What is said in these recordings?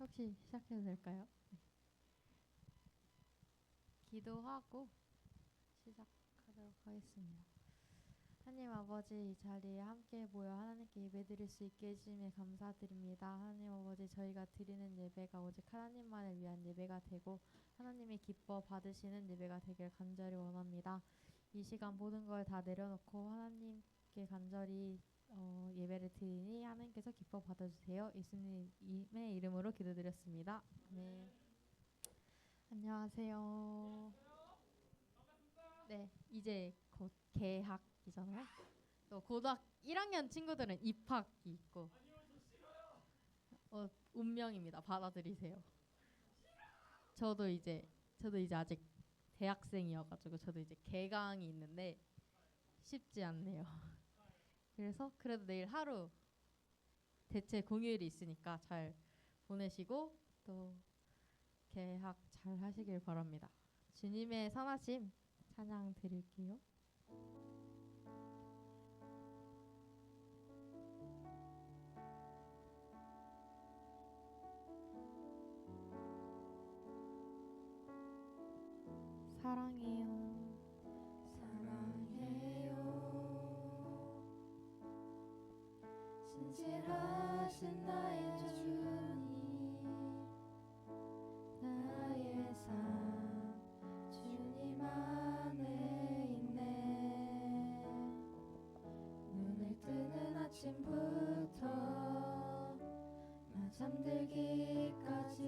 혹시 시작해도 될까요? 네. 기도하고 시작하도록 하겠습니다. 하나님 아버지, 이 자리에 함께 모여 하나님께 예배드릴 수 있게 해주심에 감사드립니다. 하나님 아버지, 저희가 드리는 예배가 오직 하나님만을 위한 예배가 되고 하나님이 기뻐 받으시는 예배가 되길 간절히 원합니다. 이 시간 모든 걸 다 내려놓고 하나님께 간절히 예배를 드리니 하나님께서 기뻐 받아주세요. 예수님의 이름으로 기도드렸습니다. 네. 안녕하세요. 네, 이제 곧 개학이잖아요. 또 고등학교 1학년 친구들은 입학이 있고 운명입니다. 받아들이세요. 저도 이제 아직 대학생이어가지고 저도 이제 개강이 있는데 쉽지 않네요. 그래서 그래도 내일 하루 대체 공휴일이 있으니까 잘 보내시고 또 개학 잘 하시길 바랍니다. 주님의 선하심 찬양 드릴게요. 사랑해요. 사랑해요. 신실하신 나의 주님, 나의 삶 주님 안에 있네. 눈을 뜨는 아침부터 나 잠들기까지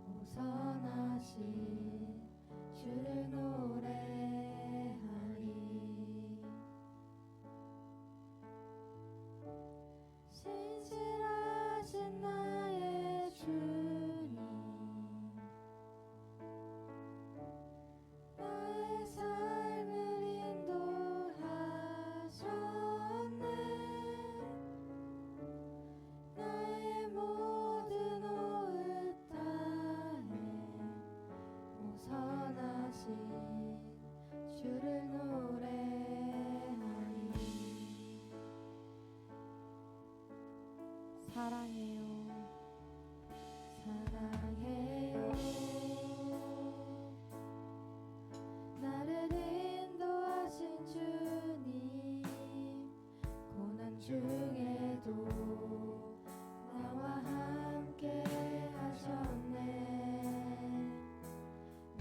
오선하신 주를 노래하리. 신실하신 나의 주님, 나의 삶을 인도하셨네. 나의 모든 오읒 다해 오선하신 주를 노래하리. 사랑해요. 사랑해요. 나를 인도하신 주님, 고난 중에도 나와 함께 하셨네.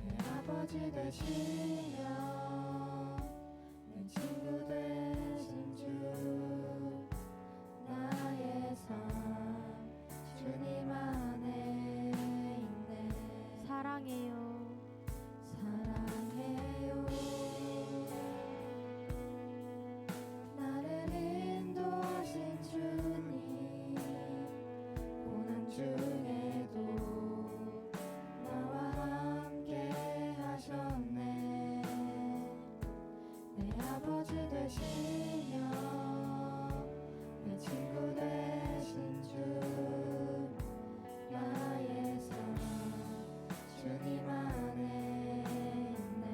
내 아버지 되시며 내 친구 되신 주, 나의 삶 주님 안에 있네. 사랑해요. 사랑해요. 나를 인도하신 주님, 고난 중에도 나와 함께 하셨네. 내 아버지 되시며 내 친구 되신 주, 나의 삶 주님 안에 있네.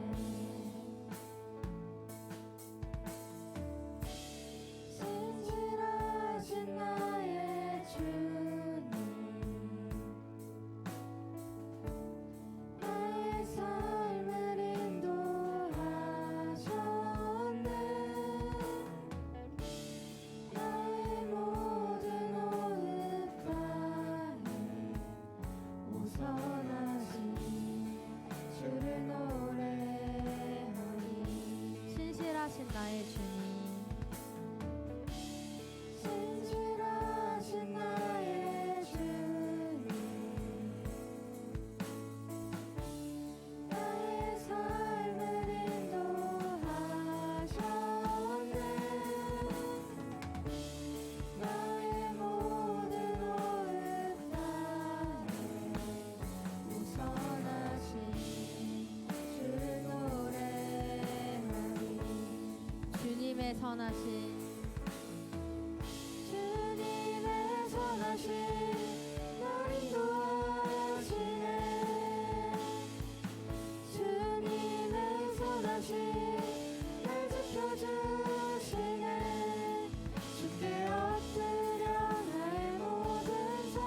신실하신 나의 주님, 나의 삶을 인도하셨네. 나의 모든 오읒 다해 오선하신 주를 노래하리. 신실하신 나의 주님, 신실하신 나의 주님, 나의 삶을 인도하셨네. 나의 모든 오읒 다해 오선하신 주를 노래하리. 주님의 선하신 주님의 선하신 날 인도하시네. 주님의 선하신 날 지켜주시네. 주께 엎드려 나의 모든 삶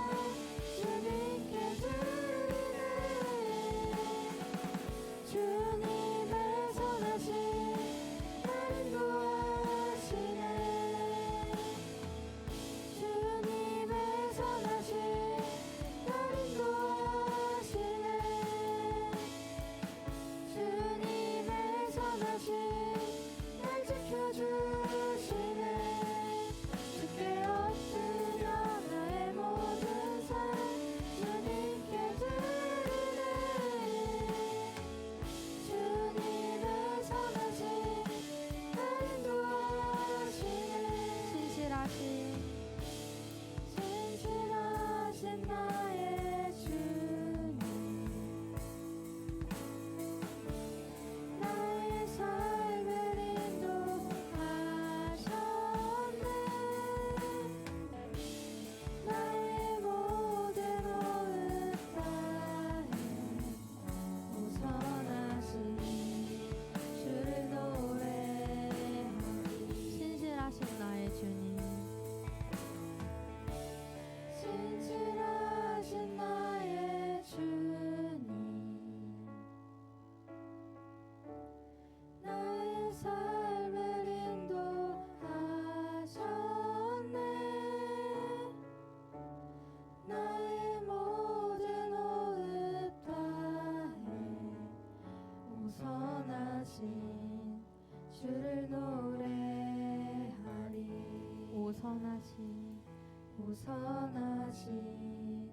선하신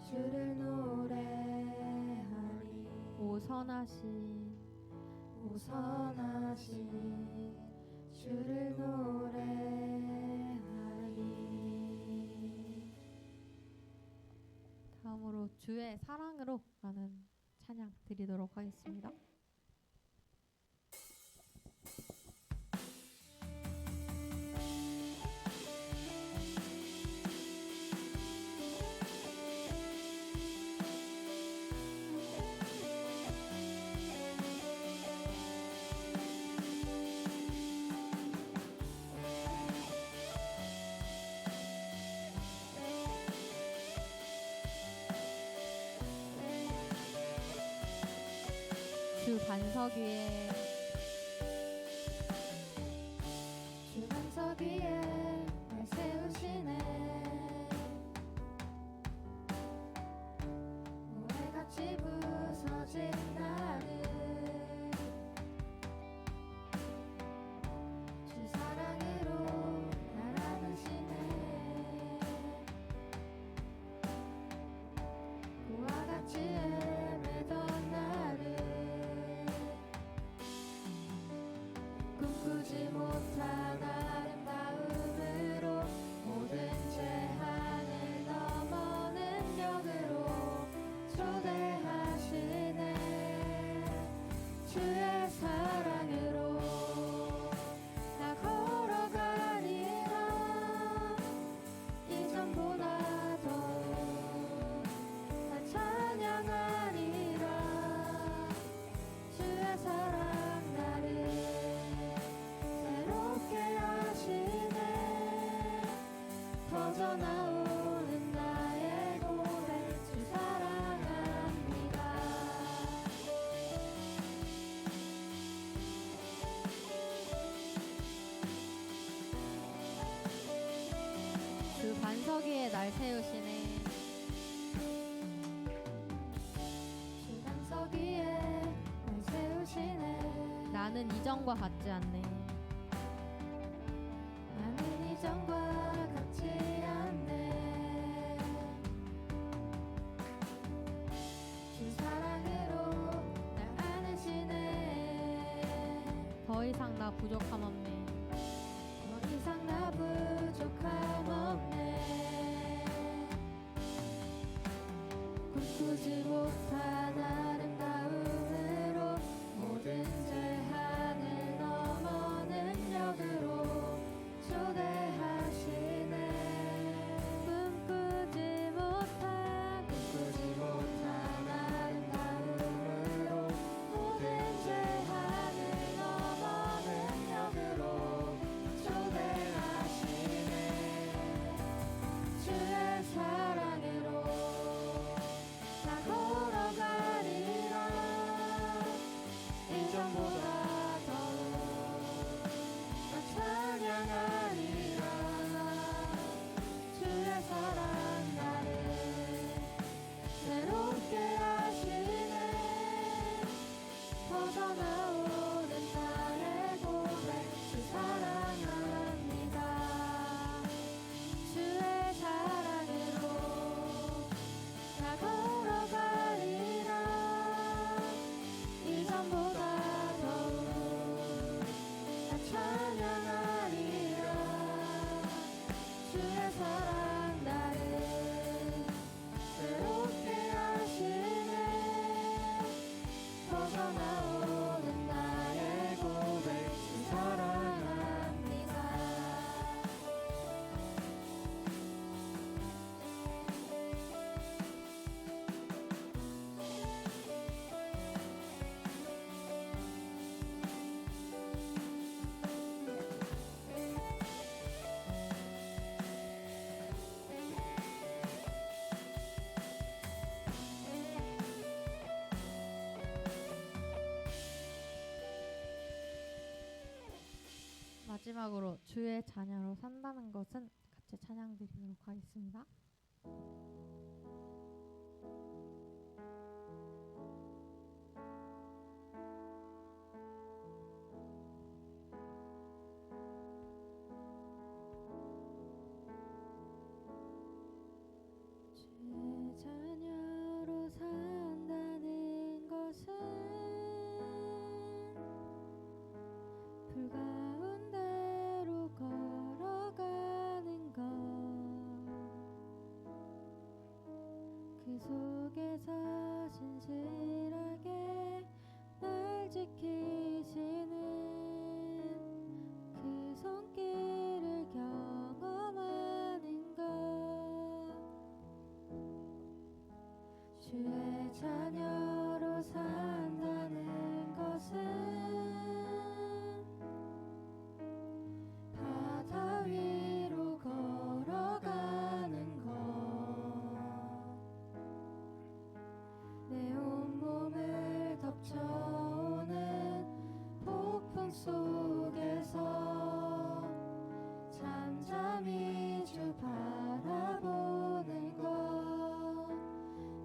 주를 노래하리. 오 선하신 오 선하신 주를 노래하리. 다음으로 주의 사랑으로 라는 찬양 드리도록 하겠습니다. 주 반석 위에 주 반석 위에 날 세우시네. 모래같이 부서진 나를 주 사랑으로 날 안으시네. 그와 같이 헤매던 나를 꿈꾸지 못한 아름다움으로 모든 제한을 넘어 능력으로 초대하시네. 주의 사랑으로 나 걸어가리라. 이전보다 더욱 나 찬양하리라. 주의 사랑 나를 새롭게 하시네. 터져나오는 나의 고백 주 사랑합니다. 주 반석 위에 날 세우시네. 주 반석 위에 날 세우시네. 나는 이전과 같지 않네. 나는 이전과 같지 않네. 주 사랑으로 날 안으시네. 더 이상 나 부족함 없네. 더 이상 나 부족함 없네. 꿈꾸지 못한 아름다움으로 모든 제한을 넘어 능력으로 초대하시네. 꿈꾸지 못한 아름다움으로 모든 제한을 넘어 능력으로 초대하시네. 주의 사랑으로 나 걸어가리라. 이전보다 더욱 나 찬양하리라. 주의 사랑 나를 새롭게 하시네. 터져나오는 나의 고백 주 사랑합니다. 주의 사랑으로 나 걸어가리라. 이전보다 더욱 나 찬양하리라. 주의 사랑 나를 새롭게 하시네. 터져나오는 나의 고백 주 사랑합니다. 마지막으로 주의 자녀로 산다는 것은 같이 찬양 드리도록 하겠습니다. 속에서 진실하게 날 지키시는 그 손길을 경험하는 것 주의 자녀로 산다는 것은 바다 위로 걸어가는 것 내 온몸을 덮쳐오는 폭풍 속에서 잠잠히 주 바라보는 것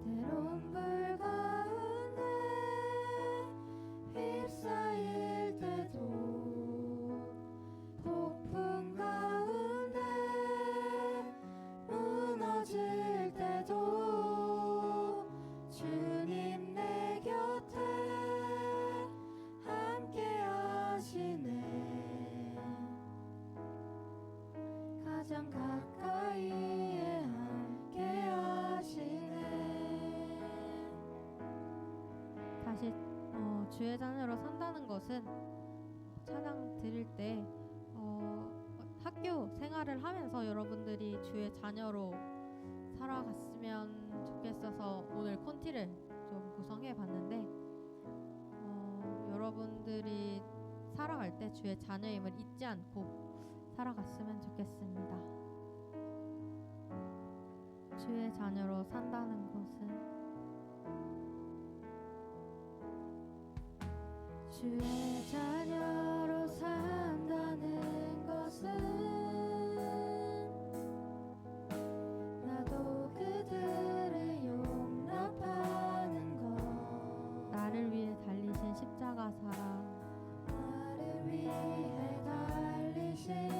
때론 불 가운데 휩싸일 때도 폭풍 가운데 무너질 때도 주님 내 곁에 함께 하시네 가장 가까이에 함께 하시네 다시 주의 자녀로 산다는 것은 찬양 드릴 때 학교 생활을 하면서 여러분들이 주의 자녀로 살아갔으면 좋겠어서 오늘 콘티를 좀 구성해 봤는데 여러분들이 살아갈 때 주의 자녀임을 잊지 않고 살아갔으면 좋겠습니다. 주의 자녀로 산다는 것은 주의 자녀로 산다는 것은 나도 그들을 용납하는 것 나를 위해 달리신 십자가 사랑 나를 위해 달리신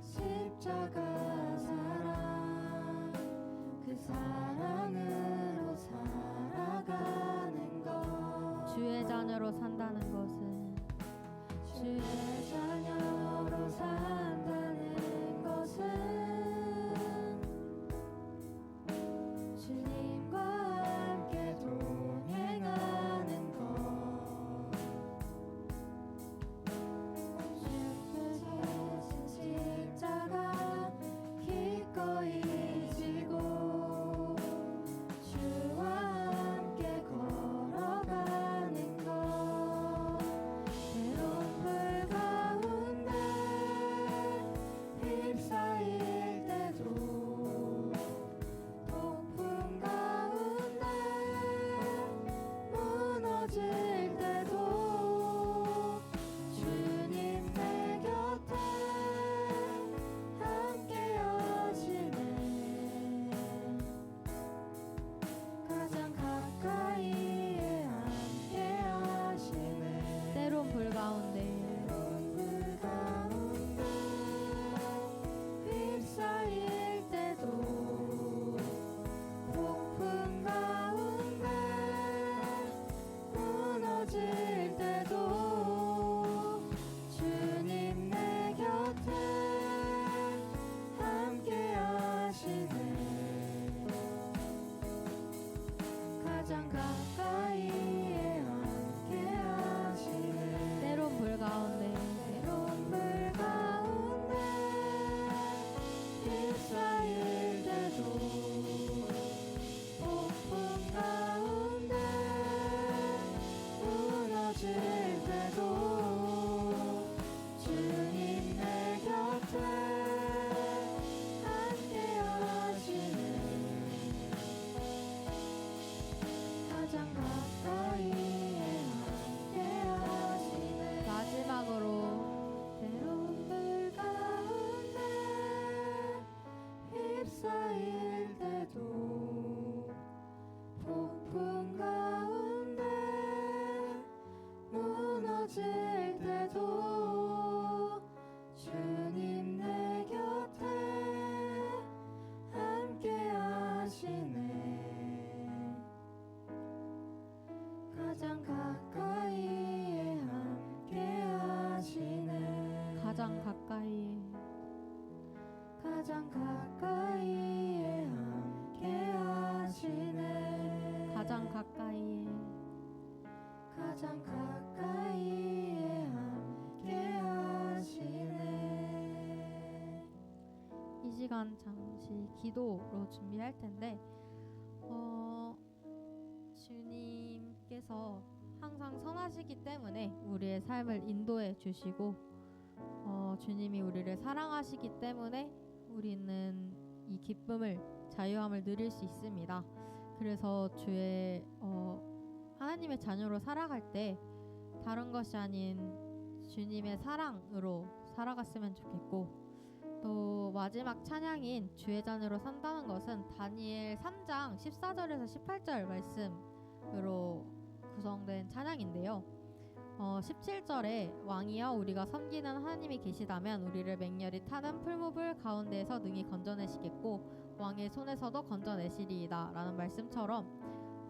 십자가 사랑 그 사랑으로 살아가는 것 주의 자녀로 산다는 것은 주의 자녀로 산다는 것은 주님과 함께 동행하는 것 주께서 진 십자가 기꺼이 지고 주와 함께 걸어가는 것 때론 불 가운데 휩싸일 때도 폭풍 가운데 무너질 때도 주님 내 곁에 함께 하시네 가장 가까이에 함께 하시네 때론 불 가운데 휩싸일 때도 폭풍 가운데 무너질 때도 주님 내 곁에 함께 하시네 가장 가까이에 함께 하시네 때론 불 가운데 휩싸일 때도 폭풍 가운데 무너질 때도 주님 내 곁에 함께 하시네 가장 가까이에 함께 하시네 마지막으로 때론 불 가운데 휩싸일 때도 폭풍 가운데 무너질 때도 주님 내 곁에 함께 하시네 가장 가까이에 함께 하시네 가장 가까이에 가장 가까이에 함께 하시네 가장 가까이에 함께 하시네. 이 시간 잠시 기도로 준비할 텐데 주님께서 항상 선하시기 때문에 우리의 삶을 인도해 주시고 주님이 우리를 사랑하시기 때문에 우리는 이 기쁨을 자유함을 누릴 수 있습니다. 그래서 주의 하나님의 자녀로 살아갈 때 다른 것이 아닌 주님의 사랑으로 살아갔으면 좋겠고, 또 마지막 찬양인 주의 자녀로 산다는 것은 다니엘 3장 14절에서 18절 말씀으로 구성된 찬양인데요. 17절에 왕이여 우리가 섬기는 하나님이 계시다면 우리를 맹렬히 타는 풀무불 가운데에서 능히 건져내시겠고 왕의 손에서도 건져내시리이다 라는 말씀처럼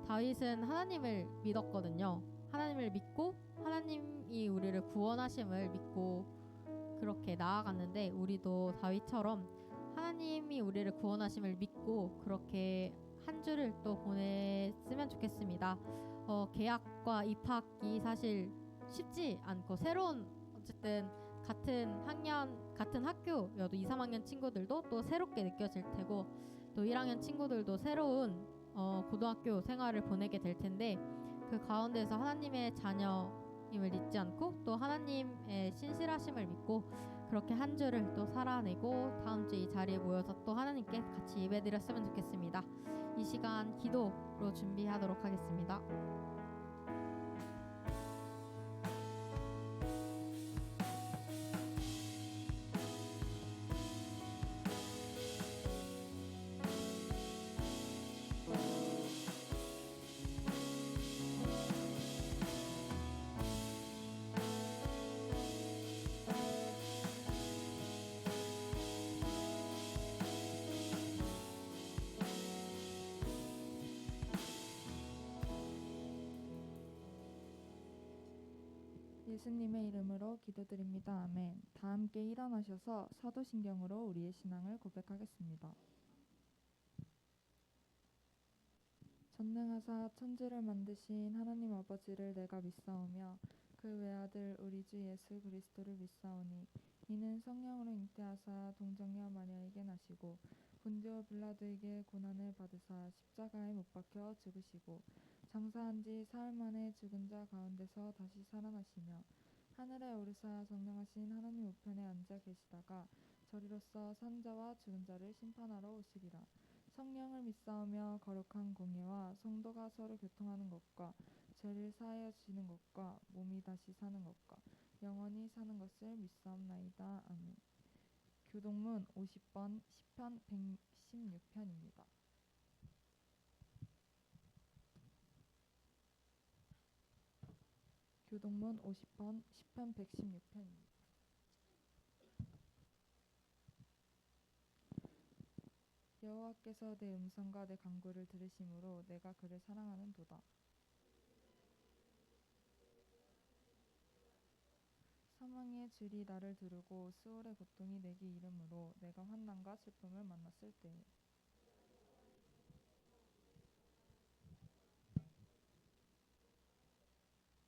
다윗은 하나님을 믿었거든요. 하나님을 믿고 하나님이 우리를 구원하심을 믿고 그렇게 나아갔는데, 우리도 다윗처럼 하나님이 우리를 구원하심을 믿고 그렇게 한 주를 또 보냈으면 좋겠습니다. 계약과 입학이 사실 쉽지 않고, 새로운 어쨌든 같은 학년 같은 학교여도 2, 3학년 친구들도 또 새롭게 느껴질 테고, 또 1학년 친구들도 새로운 고등학교 생활을 보내게 될 텐데, 그 가운데서 하나님의 자녀임을 잊지 않고 또 하나님의 신실하심을 믿고 그렇게 한 주를 또 살아내고 다음 주 이 자리에 모여서 또 하나님께 같이 예배드렸으면 좋겠습니다. 이 시간 기도로 준비하도록 하겠습니다. 예수님의 이름으로 기도드립니다. 아멘. 다 함께 일어나셔서 사도신경으로 우리의 신앙을 고백하겠습니다. 전능하사 천지를 만드신 하나님 아버지를 내가 믿사오며 그 외아들 우리 주 예수 그리스도를 믿사오니 이는 성령으로 잉태하사 동정녀 마리아에게 나시고 본디오 빌라도에게 고난을 받으사 십자가에 못 박혀 죽으시고 장사한 지 사흘 만에 죽은 자 가운데서 다시 살아나시며 하늘에 오르사 전능하신 하나님 우편에 앉아 계시다가 저리로서 산 자와 죽은 자를 심판하러 오시리라. 성령을 믿사오며 거룩한 공예와 성도가 서로 교통하는 것과 죄를 사하여 주시는 것과 몸이 다시 사는 것과 영원히 사는 것을 믿사옵나이다. 아멘. 교동문 50번 시편 116편입니다. 교동문 50번 시편 116편입니다. 여호와께서 내 음성과 내 간구를 들으심으로 내가 그를 사랑하는 도다. 사망의 줄이 나를 두르고 수월의 고통이 내게 이르므로 내가 환난과 슬픔을 만났을 때에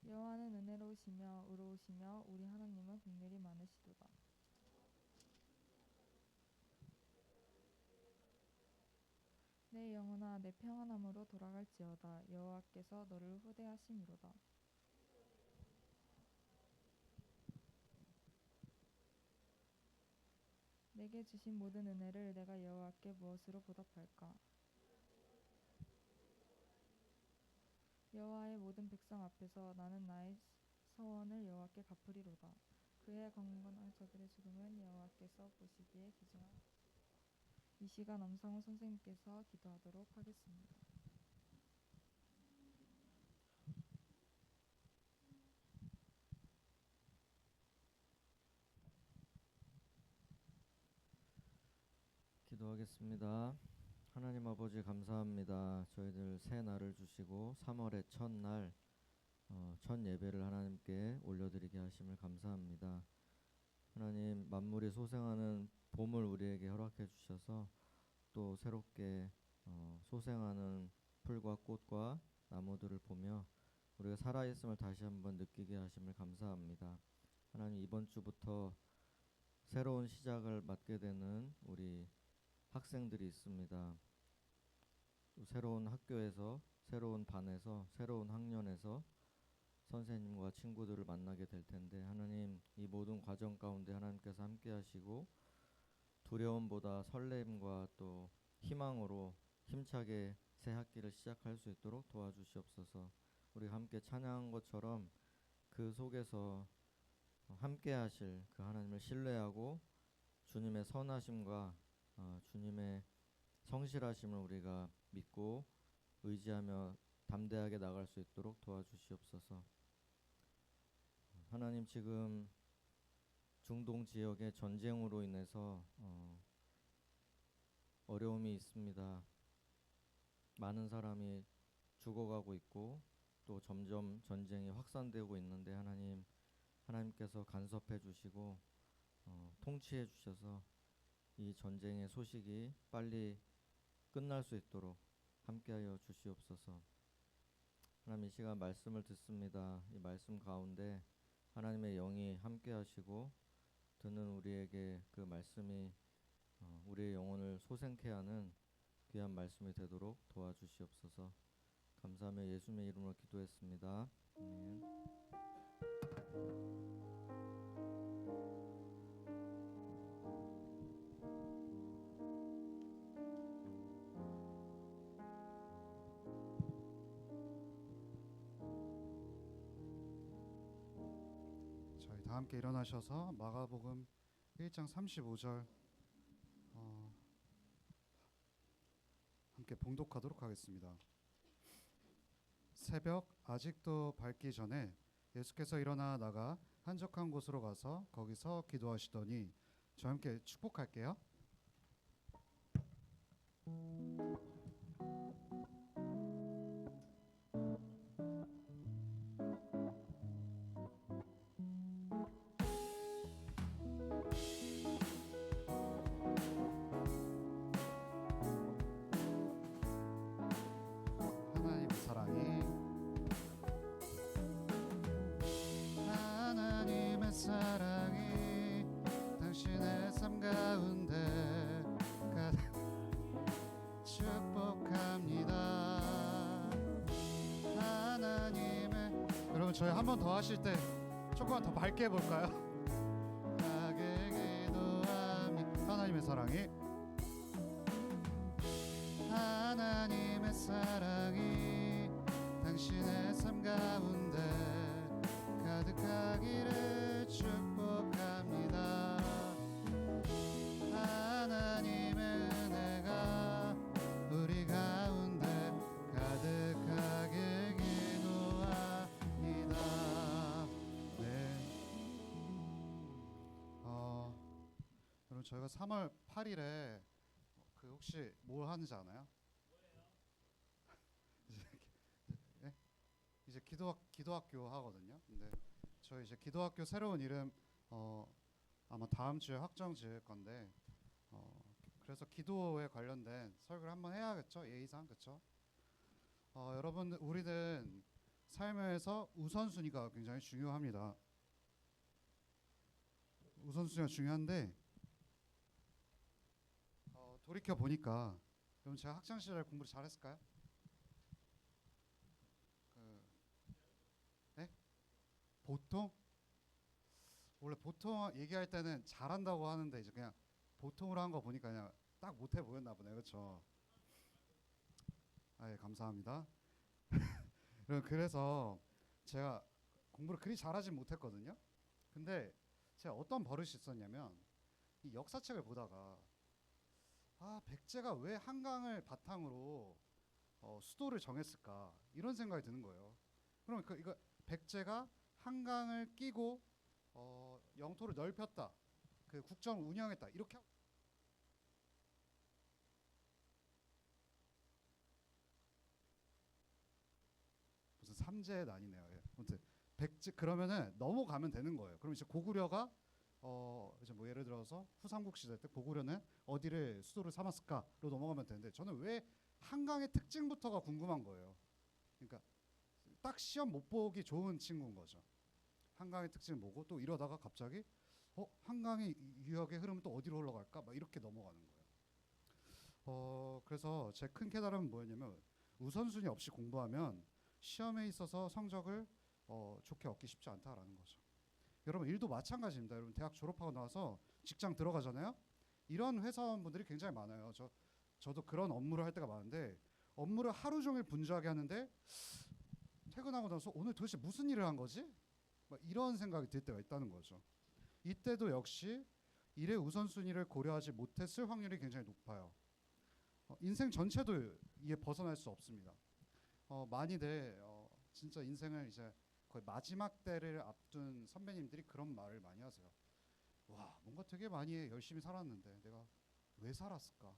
여호와는 은혜로우시며 의로우시며 우리 하나님은 긍휼이 많으시도다. 내 영혼아 내 평안함으로 돌아갈지어다. 여호와께서 너를 후대하심이로다. 내게 주신 모든 은혜를 내가 여호와께 무엇으로 보답할까? 여호와의 모든 백성 앞에서 나는 나의 서원을 여호와께 갚으리로다. 그의 강건한 자들의 죽음은 여호와께서 보시기에 귀중한. 이 시간 엄성훈 선생님께서 기도하도록 하겠습니다. 기도하겠습니다. 하나님 아버지 감사합니다. 저희들 새 날을 주시고 3월의 첫날 첫 예배를 하나님께 올려드리게 하심을 감사합니다. 하나님 만물이 소생하는 봄을 우리에게 허락해 주셔서 또 새롭게 소생하는 풀과 꽃과 나무들을 보며 우리가 살아있음을 다시 한번 느끼게 하심을 감사합니다. 하나님, 이번 주부터 새로운 시작을 맞게 되는 우리 학생들이 있습니다. 또 새로운 학교에서, 새로운 반에서, 새로운 학년에서 선생님과 친구들을 만나게 될 텐데, 하나님, 이 모든 과정 가운데 하나님께서 함께 하시고 두려움보다 설렘과 또 희망으로 힘차게 새 학기를 시작할 수 있도록 도와주시옵소서. 우리 함께 찬양한 것처럼 그 속에서 함께 하실 그 하나님을 신뢰하고 주님의 선하심과 주님의 성실하심을 우리가 믿고 의지하며 담대하게 나갈 수 있도록 도와주시옵소서. 하나님, 지금 중동 지역의 전쟁으로 인해서 어려움이 있습니다. 많은 사람이 죽어가고 있고 또 점점 전쟁이 확산되고 있는데, 하나님께서 간섭해 주시고 통치해 주셔서 이 전쟁의 소식이 빨리 끝날 수 있도록 함께하여 주시옵소서. 하나님, 이 시간 말씀을 듣습니다. 이 말씀 가운데 하나님의 영이 함께하시고 듣는 우리에게 그 말씀이 우리의 영혼을 소생케 하는 귀한 말씀이 되도록 도와주시옵소서. 감사하며 예수님의 이름으로 기도했습니다. 아멘. 저희 다 함께 일어나셔서 마가복음 1장 35절 함께 봉독하도록 하겠습니다. 새벽 아직도 밝기 전에 예수께서 일어나 나가 한적한 곳으로 가서 거기서 기도하시더니, 저와 함께 축복할게요. 하나님의 사랑이, 하나님의 사랑이 당신의 삶 가운데 가득 축복합니다. 하나님의, 여러분 저희 한 번 더 하실 때 조금만 더 밝게 해볼까요? 하게 기도하니, 하나님의 사랑이, 하나님의 사랑이 당신의 삶 가운데 가득하기를 축복합니다. 하나님의 은혜가 우리 가운데 가득하게 기도합니다. 네. 여러분 저희가 3월 8일에 그 혹시 뭘 하는지 아나요? 예? 이제 기도학교 하거든요. 근데 저희 이제 기도학교 새로운 이름 아마 다음 주에 확정 지을 건데, 그래서 기도에 관련된 설교를 한번 해야겠죠, 예의상. 그렇죠? 여러분, 우리는 삶에서 우선순위가 굉장히 중요합니다. 우선순위가 중요한데, 돌이켜 보니까, 여러분 제가 학창 시절에 공부를 잘했을까요? 네? 보통? 원래 보통 얘기할 때는 잘한다고 하는데, 이제 그냥 보통으로 한 거 보니까 그냥 딱 못해 보였나 보네. 그렇죠? 아, 예, 감사합니다. 그래서 제가 공부를 그리 잘하진 못했거든요. 근데 제가 어떤 버릇이 있었냐면, 이 역사책을 보다가 백제가 왜 한강을 바탕으로 수도를 정했을까, 이런 생각이 드는 거예요. 그럼 이거 백제가 한강을 끼고 영토를 넓혔다, 그 국정을 운영했다, 이렇게 무슨 삼재의 난이네요. 예. 아무튼 백제, 그러면은 넘어가면 되는 거예요. 그럼 이제 고구려가 이제 뭐 예를 들어서 후삼국 시대 때 고구려는 어디를 수도를 삼았을까로 넘어가면 되는데, 저는 왜 한강의 특징부터가 궁금한 거예요. 그러니까 딱 시험 못 보기 좋은 친구인 거죠. 한강의 특징을 보고 또 이러다가 갑자기 한강의 유역의 흐름은 또 어디로 흘러갈까? 막 이렇게 넘어가는 거예요. 그래서 제 큰 깨달음은 뭐였냐면 우선순위 없이 공부하면 시험에 있어서 성적을 좋게 얻기 쉽지 않다라는 거죠. 여러분 일도 마찬가지입니다. 여러분 대학 졸업하고 나와서 직장 들어가잖아요. 이런 회사원분들이 굉장히 많아요. 저도 그런 업무를 할 때가 많은데 업무를 하루 종일 분주하게 하는데 퇴근하고 나서 오늘 도대체 무슨 일을 한 거지? 막 이런 생각이 들 때가 있다는 거죠. 이때도 역시 일의 우선순위를 고려하지 못했을 확률이 굉장히 높아요. 인생 전체도 이에 벗어날 수 없습니다. 많이들 진짜 인생을 이제 거의 마지막 때를 앞둔 선배님들이 그런 말을 많이 하세요. 와, 뭔가 되게 많이 열심히 살았는데 내가 왜 살았을까?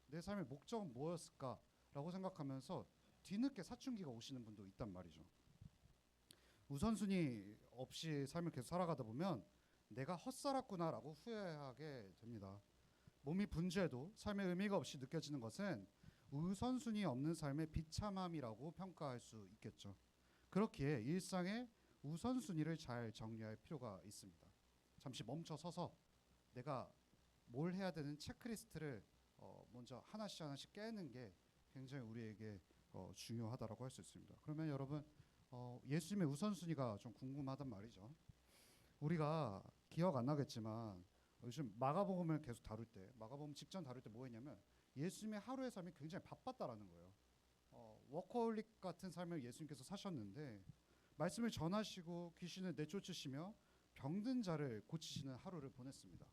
내 삶의 목적은 뭐였을까? 라고 생각하면서 뒤늦게 사춘기가 오시는 분도 있단 말이죠. 우선순위 없이 삶을 계속 살아가다 보면 내가 헛살았구나라고 후회하게 됩니다. 몸이 분주해도 삶의 의미가 없이 느껴지는 것은 우선순위 없는 삶의 비참함이라고 평가할 수 있겠죠. 그렇기에 일상의 우선순위를 잘 정리할 필요가 있습니다. 잠시 멈춰 서서 내가 뭘 해야 되는 체크리스트를 먼저 하나씩 깨는 게 굉장히 우리에게 중요하다라고 할 수 있습니다. 그러면 여러분 예수님의 우선순위가 좀 궁금하단 말이죠. 우리가 기억 안 나겠지만 요즘 마가복음을 계속 다룰 때 마가복음 직전 다룰 때 뭐 했냐면 예수님의 하루의 삶이 굉장히 바빴다라는 거예요. 워커홀릭 같은 삶을 예수님께서 사셨는데 말씀을 전하시고 귀신을 내쫓으시며 병든 자를 고치시는 하루를 보냈습니다.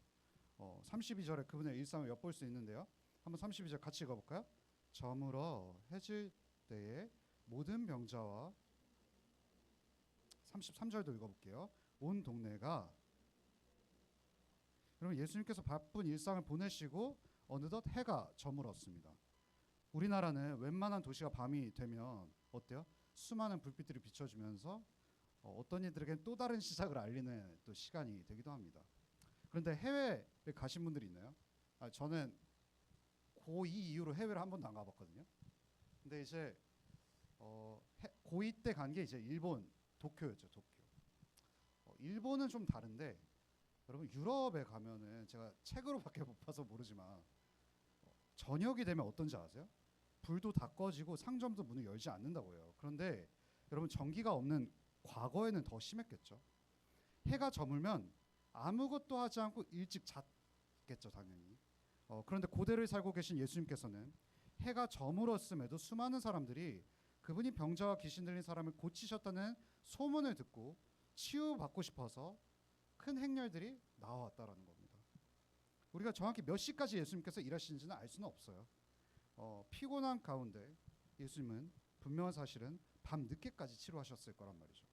32절에 그분의 일상을 엿볼 수 있는데요. 한번 32절 같이 읽어볼까요? 저물어 해질 때에 모든 병자와 33절도 읽어볼게요. 온 동네가 여러분 예수님께서 바쁜 일상을 보내시고 어느덧 해가 저물었습니다. 우리나라는 웬만한 도시가 밤이 되면 어때요? 수많은 불빛들이 비춰주면서 어떤 이들에겐 또 다른 시작을 알리는 또 시간이 되기도 합니다. 그런데 해외에 가신 분들이 있나요? 저는 고2 이후로 해외를 한 번도 안 가봤거든요. 근데 이제 고2 때 간 게 이제 일본 도쿄였죠. 도쿄. 일본은 좀 다른데 여러분 유럽에 가면은 제가 책으로밖에 못 봐서 모르지만 저녁이 되면 어떤지 아세요? 불도 다 꺼지고 상점도 문을 열지 않는다고 해요. 그런데 여러분 전기가 없는 과거에는 더 심했겠죠. 해가 저물면 아무것도 하지 않고 일찍 잤겠죠, 당연히. 그런데 고대를 살고 계신 예수님께서는 해가 저물었음에도 수많은 사람들이 그분이 병자와 귀신 들린 사람을 고치셨다는 소문을 듣고 치유받고 싶어서 큰 행렬들이 나와왔다라는 겁니다. 우리가 정확히 몇 시까지 예수님께서 일하시는지는 알 수는 없어요. 피곤한 가운데 예수님은 분명한 사실은 밤 늦게까지 치료하셨을 거란 말이죠.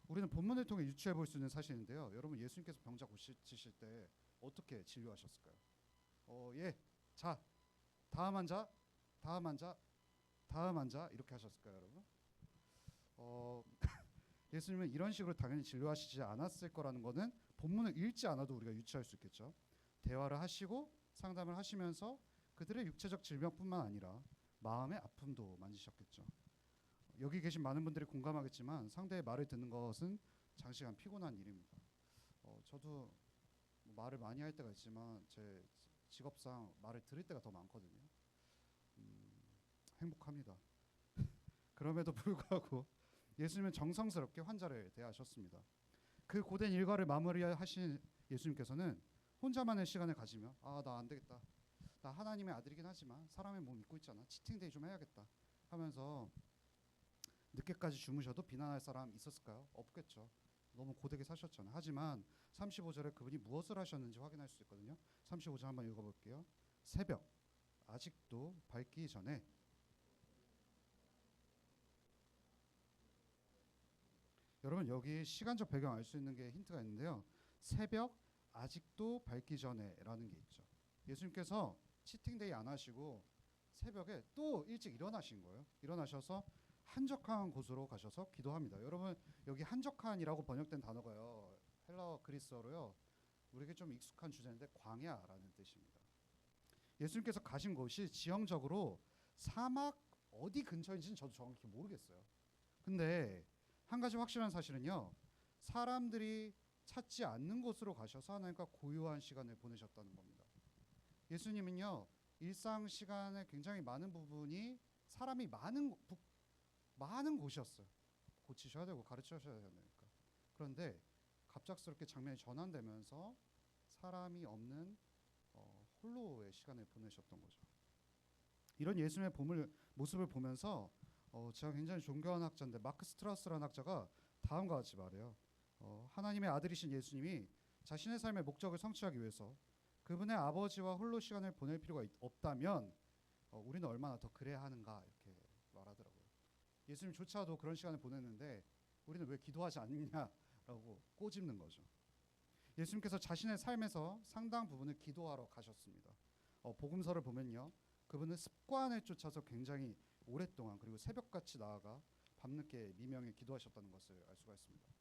우리는 본문을 통해 유추해 볼 수 있는 사실인데요. 여러분 예수님께서 병자 고치실 때 어떻게 진료하셨을까요? 예, 자, 다음 환자, 다음 환자, 다음 환자 이렇게 하셨을까요, 여러분? 예수님은 이런 식으로 당연히 진료하시지 않았을 거라는 거는 본문을 읽지 않아도 우리가 유추할 수 있겠죠. 대화를 하시고 상담을 하시면서 그들의 육체적 질병뿐만 아니라 마음의 아픔도 만지셨겠죠. 여기 계신 많은 분들이 공감하겠지만 상대의 말을 듣는 것은 장시간 피곤한 일입니다. 저도 말을 많이 할 때가 있지만 제 직업상 말을 들을 때가 더 많거든요. 행복합니다. 그럼에도 불구하고 예수님은 정성스럽게 환자를 대하셨습니다. 그 고된 일과를 마무리하신 예수님께서는 혼자만의 시간을 가지며 나 안 되겠다. 나 하나님의 아들이긴 하지만 사람의 몸 믿고 있잖아. 치팅데이 좀 해야겠다 하면서 늦게까지 주무셔도 비난할 사람 있었을까요? 없겠죠. 너무 고되게 사셨잖아요. 하지만 35절에 그분이 무엇을 하셨는지 확인할 수 있거든요. 35절 한번 읽어볼게요. 새벽 아직도 밝기 전에 여러분 여기 시간적 배경 알 수 있는 게 힌트가 있는데요. 새벽 아직도 밝기 전에라는 게 있죠. 예수님께서 치팅데이 안 하시고 새벽에 또 일찍 일어나신 거예요. 일어나셔서 한적한 곳으로 가셔서 기도합니다. 여러분 여기 한적한이라고 번역된 단어가요. 헬라어 그리스어로요. 우리에게 좀 익숙한 주제인데 광야라는 뜻입니다. 예수님께서 가신 곳이 지형적으로 사막 어디 근처인지는 저도 정확히 모르겠어요. 근데 한 가지 확실한 사실은요. 사람들이 찾지 않는 곳으로 가셔서 하나님과 고요한 시간을 보내셨다는 겁니다. 예수님은요. 일상 시간의 굉장히 많은 부분이 사람이 많은 곳이었어요. 고치셔야 되고 가르치셔야 되니까. 그런데 갑작스럽게 장면이 전환되면서 사람이 없는 홀로의 시간을 보내셨던 거죠. 이런 예수님의 모습을 보면서 제가 굉장히 존경하는 학자인데 마크 스트라우스라는 학자가 다음과 같이 말해요. 하나님의 아들이신 예수님이 자신의 삶의 목적을 성취하기 위해서 그분의 아버지와 홀로 시간을 보낼 필요가 없다면 우리는 얼마나 더 그래야 하는가 이렇게 말하더라고요. 예수님조차도 그런 시간을 보냈는데 우리는 왜 기도하지 않느냐라고 꼬집는 거죠. 예수님께서 자신의 삶에서 상당 부분을 기도하러 가셨습니다. 복음서를 보면요. 그분은 습관을 쫓아서 굉장히 오랫동안 그리고 새벽같이 나아가 밤늦게 미명에 기도하셨다는 것을 알 수가 있습니다.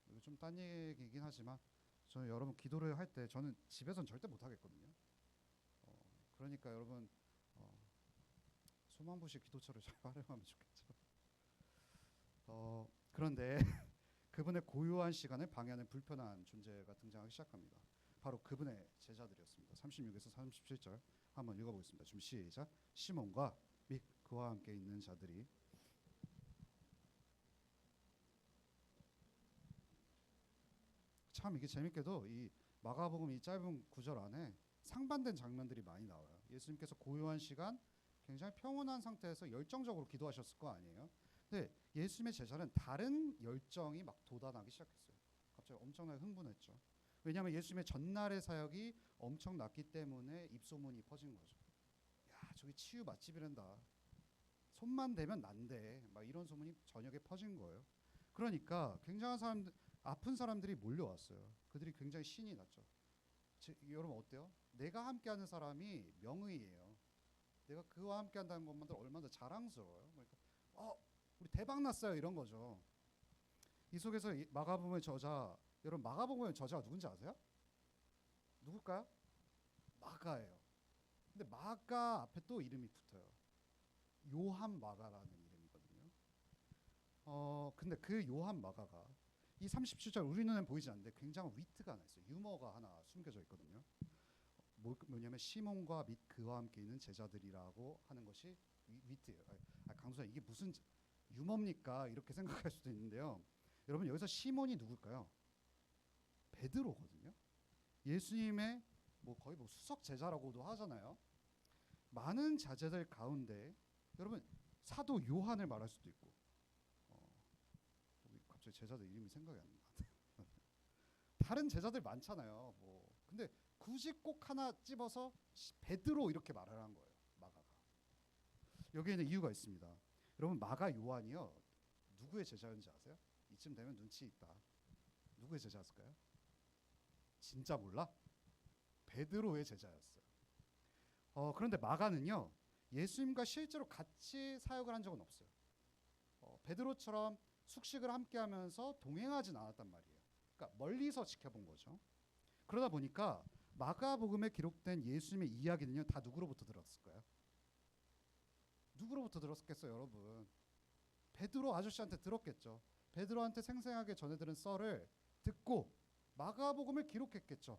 이거 좀 딴 얘기이긴 하지만 저는 여러분 기도를 할 때 저는 집에서는 절대 못 하겠거든요. 그러니까 여러분 소망부시 기도처를 잘 활용하면 좋겠죠. 그런데 그분의 고요한 시간을 방해하는 불편한 존재가 등장하기 시작합니다. 바로 그분의 제자들이었습니다. 36에서 37절 한번 읽어보겠습니다. 준비 시작. 시몬과 및 그와 함께 있는 자들이 참 이게 재밌게도 이 마가복음 이 짧은 구절 안에 상반된 장면들이 많이 나와요. 예수님께서 고요한 시간 굉장히 평온한 상태에서 열정적으로 기도하셨을 거 아니에요. 근데 예수님의 제자는 다른 열정이 막 돋아나기 시작했어요. 갑자기 엄청나게 흥분했죠. 왜냐하면 예수님의 전날의 사역이 엄청났기 때문에 입소문이 퍼진 거죠. 야, 저기 치유 맛집이란다. 손만 대면 난대. 막 이런 소문이 저녁에 퍼진 거예요. 그러니까 굉장한 사람들, 아픈 사람들이 몰려왔어요. 그들이 굉장히 신이 났죠. 여러분 어때요? 내가 함께하는 사람이 명의예요. 내가 그와 함께한다는 것만으로 얼마나 자랑스러워요. 그러니까 우리 대박 났어요 이런 거죠. 이 속에서 마가복음의 저자, 여러분 마가복음의 저자가 누군지 아세요? 누굴까요? 마가예요. 근데 마가 앞에 또 이름이 붙어요. 요한 마가라는 이름이거든요. 근데 그 요한 마가가 이 37절 우리 눈엔 보이지 않는데 굉장한 위트가 하나 있어요. 유머가 하나 숨겨져 있거든요. 뭐냐면 시몬과 및 그와 함께 있는 제자들이라고 하는 것이 위트예요. 강수야 이게 무슨 유머입니까? 이렇게 생각할 수도 있는데요. 여러분 여기서 시몬이 누굴까요? 베드로거든요. 예수님의 거의 수석 제자라고도 하잖아요. 많은 자제들 가운데 여러분 사도 요한을 말할 수도 있고 갑자기 제자들 이름이 생각이 안 나. 다른 제자들 많잖아요. 근데 굳이 꼭 하나 집어서 베드로 이렇게 말을 한 거예요. 마가가. 여기에는 이유가 있습니다. 여러분 마가 요한이요. 누구의 제자였는지 아세요? 이쯤 되면 눈치 있다. 누구의 제자였을까요? 진짜 몰라? 베드로의 제자였어요. 그런데 마가는요. 예수님과 실제로 같이 사역을 한 적은 없어요. 베드로처럼 숙식을 함께하면서 동행하진 않았단 말이에요. 그러니까 멀리서 지켜본 거죠. 그러다 보니까 마가복음에 기록된 예수님의 이야기는요. 다 누구로부터 들었을까요? 누구로부터 들었겠어요, 여러분? 베드로 아저씨한테 들었겠죠. 베드로한테 생생하게 전해들은 썰을 듣고 마가복음을 기록했겠죠.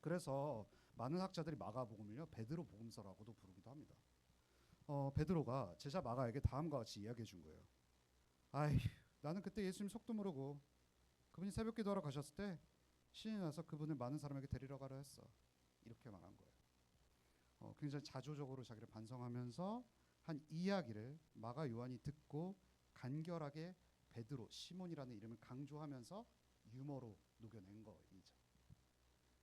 그래서 많은 학자들이 마가복음을요 베드로 복음서라고도 부르기도 합니다. 베드로가 제자 마가에게 다음과 같이 이야기해 준 거예요. 나는 그때 예수님 속도 모르고 그분이 새벽 기도하러 가셨을 때 신이 나서 그분을 많은 사람에게 데리러 가려 했어. 이렇게 말한 거예요. 굉장히 자조적으로 자기를 반성하면서 한 이야기를 마가 요한이 듣고 간결하게 베드로, 시몬이라는 이름을 강조하면서 유머로 녹여낸 거이죠.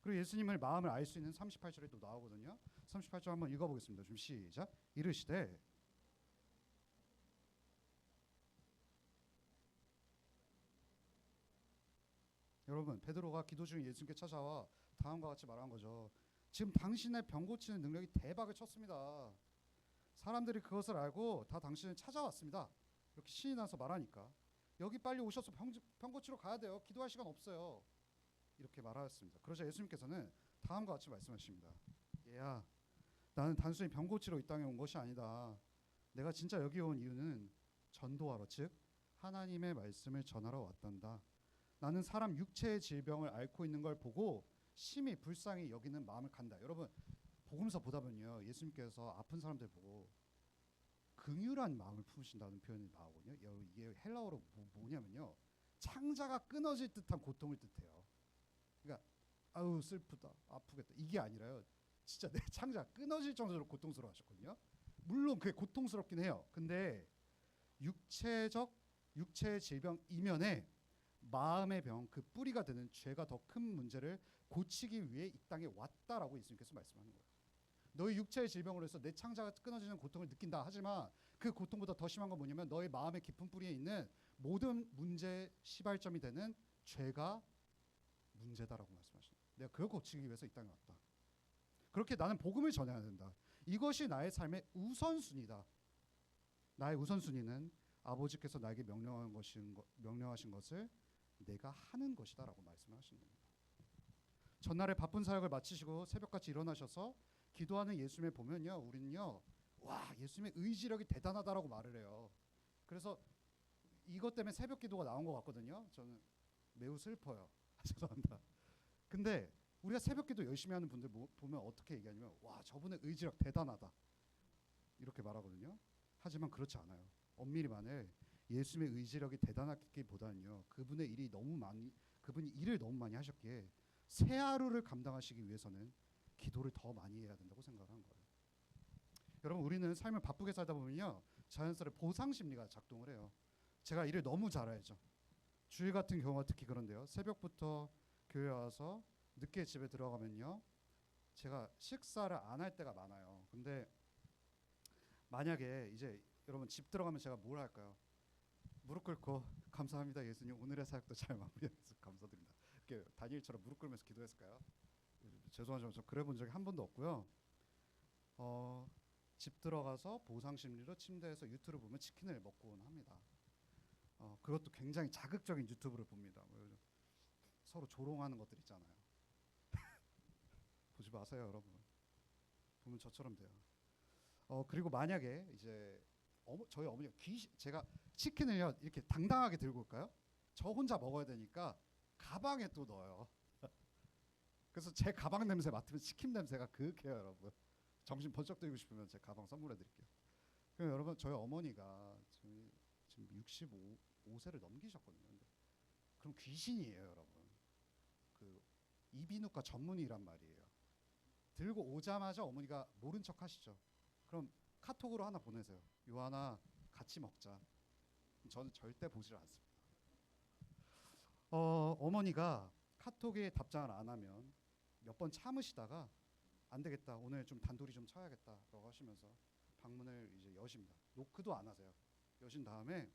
그리고 예수님의 마음을 알 수 있는 38절에 또 나오거든요. 38절 한번 읽어보겠습니다. 좀 시작. 이르시되 여러분 베드로가 기도 중에 예수님께 찾아와 다음과 같이 말한 거죠. 지금 당신의 병 고치는 능력이 대박을 쳤습니다. 사람들이 그것을 알고 다 당신을 찾아왔습니다. 이렇게 신이 나서 말하니까 여기 빨리 오셔서 병 고치러 가야 돼요. 기도할 시간 없어요. 이렇게 말하였습니다. 그러자 예수님께서는 다음과 같이 말씀하십니다. 얘야, 나는 단순히 병 고치러 이 땅에 온 것이 아니다. 내가 진짜 여기 온 이유는 전도하러, 즉 하나님의 말씀을 전하러 왔단다. 나는 사람 육체의 질병을 앓고 있는 걸 보고 심히 불쌍히 여기는 마음을 간다. 여러분, 복음서 보다 보면요, 예수님께서 아픈 사람들 보고 긍휼한 마음을 품으신다는 표현이 나오거든요. 이게 헬라어로 뭐냐면요, 창자가 끊어질 듯한 고통을 뜻해요. 그러니까 아우 슬프다, 아프겠다, 이게 아니라요, 진짜 내 창자가 끊어질 정도로 고통스러워하셨거든요. 물론 그게 고통스럽긴 해요. 근데 육체의 질병 이면에 마음의 병, 그 뿌리가 되는 죄가 더 큰 문제를 고치기 위해 이 땅에 왔다라고 예수님께서 말씀하는 거예요. 너희 육체의 질병으로 해서 내 창자가 끊어지는 고통을 느낀다. 하지만 그 고통보다 더 심한 건 뭐냐면 너의 마음의 깊은 뿌리에 있는 모든 문제의 시발점이 되는 죄가 문제다라고 말씀하시는 거예요. 내가 그걸 고치기 위해서 이 땅에 왔다. 그렇게 나는 복음을 전해야 된다. 이것이 나의 삶의 우선순위다. 나의 우선순위는 아버지께서 나에게 명령하신 것을 내가 하는 것이다라고 말씀하시는 겁니다. 전날에 바쁜 사역을 마치시고 새벽같이 일어나셔서 기도하는 예수님을 보면요, 우리는요, 와, 예수님의 의지력이 대단하다라고 말을 해요. 그래서 이것 때문에 새벽 기도가 나온 것 같거든요. 저는 매우 슬퍼요. 죄송합니다. 근데 우리가 새벽 기도 열심히 하는 분들 보면 어떻게 얘기하냐면, 와, 저분의 의지력 대단하다, 이렇게 말하거든요. 하지만 그렇지 않아요. 엄밀히 말해 예수님의 의지력이 대단하기보다는요, 그분이 일을 너무 많이 하셨기에 새 하루를 감당하시기 위해서는 기도를 더 많이 해야 된다고 생각을 한 거예요. 여러분, 우리는 삶을 바쁘게 살다 보면요, 자연스레 보상 심리가 작동을 해요. 제가 일을 너무 잘해야죠. 주일 같은 경우가 특히 그런데요. 새벽부터 교회 와서 늦게 집에 들어가면요, 제가 식사를 안 할 때가 많아요. 근데 만약에 이제 여러분 집 들어가면 제가 뭘 할까요? 무릎 꿇고 감사합니다 예수님, 오늘의 사역도 잘 마무리해서 감사드립니다. 이렇게 다니엘처럼 무릎 꿇으면서 기도했을까요? 죄송하지만 저 그래 본 적이 한 번도 없고요. 집 들어가서 보상 심리로 침대에서 유튜브를 보면 치킨을 먹곤 합니다. 그것도 굉장히 자극적인 유튜브를 봅니다. 서로 조롱하는 것들 있잖아요. 보지 마세요, 여러분. 보면 저처럼 돼요. 그리고 만약에 이제 저희 어머니가 제가 치킨을요 이렇게 당당하게 들고 올까요? 저 혼자 먹어야 되니까 가방에 또 넣어요. 그래서 제 가방 냄새 맡으면 치킨 냄새가 그윽해요, 여러분. 정신 번쩍 들고 싶으면 제 가방 선물해 드릴게요. 그럼 여러분, 저희 어머니가 지금 65세를 넘기셨거든요. 근데 그럼 귀신이에요, 여러분. 그 이비인후과 전문의란 말이에요. 들고 오자마자 어머니가 모른 척 하시죠. 그럼 카톡으로 하나 보내세요. 요하나 같이 먹자. 저는 절대 보질 않습니다. 어머니가 카톡에 답장을 안 하면 몇 번 참으시다가 안 되겠다, 오늘 좀 단둘이 좀 쳐야겠다라고 하시면서 방문을 이제 여십니다. 노크도 안 하세요. 여신 다음에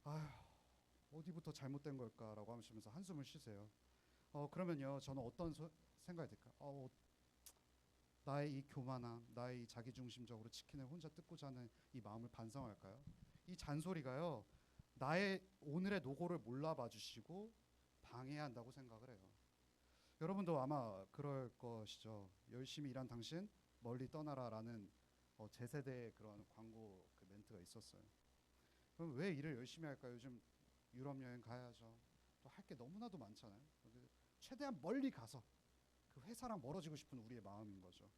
아휴, 어디부터 잘못된 걸까라고 하시면서 한숨을 쉬세요. 그러면요, 저는 어떤 생각이 들까? 나의 이 교만함, 나의 이 자기중심적으로 치킨을 혼자 뜯고자 하는 이 마음을 반성할까요? 이 잔소리가요, 나의 오늘의 노고를 몰라봐 주시고 방해한다고 생각을 해요. 여러분도 아마 그럴 것이죠. 열심히 일한 당신 멀리 떠나라라는 제 세대의 그런 광고 그 멘트가 있었어요. 그럼 왜 일을 열심히 할까요? 요즘 유럽 여행 가야죠. 또 할 게 너무나도 많잖아요. 최대한 멀리 가서 그 회사랑 멀어지고 싶은 우리의 마음인 거죠.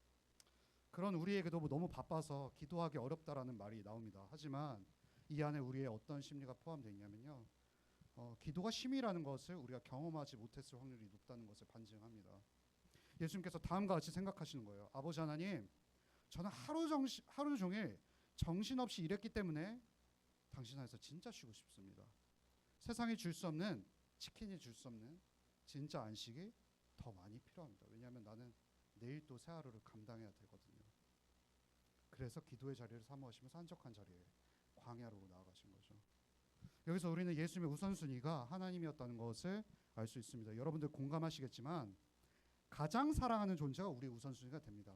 그런 우리에게도 너무 바빠서 기도하기 어렵다라는 말이 나옵니다. 하지만 이 안에 우리의 어떤 심리가 포함되어 있냐면요, 기도가 쉼이라는 것을 우리가 경험하지 못했을 확률이 높다는 것을 반증합니다. 예수님께서 다음과 같이 생각하시는 거예요. 아버지 하나님, 저는 하루 종일 정신없이 일했기 때문에 당신 안에서 진짜 쉬고 싶습니다. 세상이 줄 수 없는, 치킨이 줄 수 없는 진짜 안식이 더 많이 필요합니다. 왜냐하면 나는 내일 또 새 하루를 감당해야 되거든요. 그래서 기도의 자리를 사모하시면서 한적한 자리에 광야로 나아가신 거죠. 여기서 우리는 예수님의 우선순위가 하나님이었다는 것을 알 수 있습니다. 여러분들 공감하시겠지만 가장 사랑하는 존재가 우리의 우선순위가 됩니다.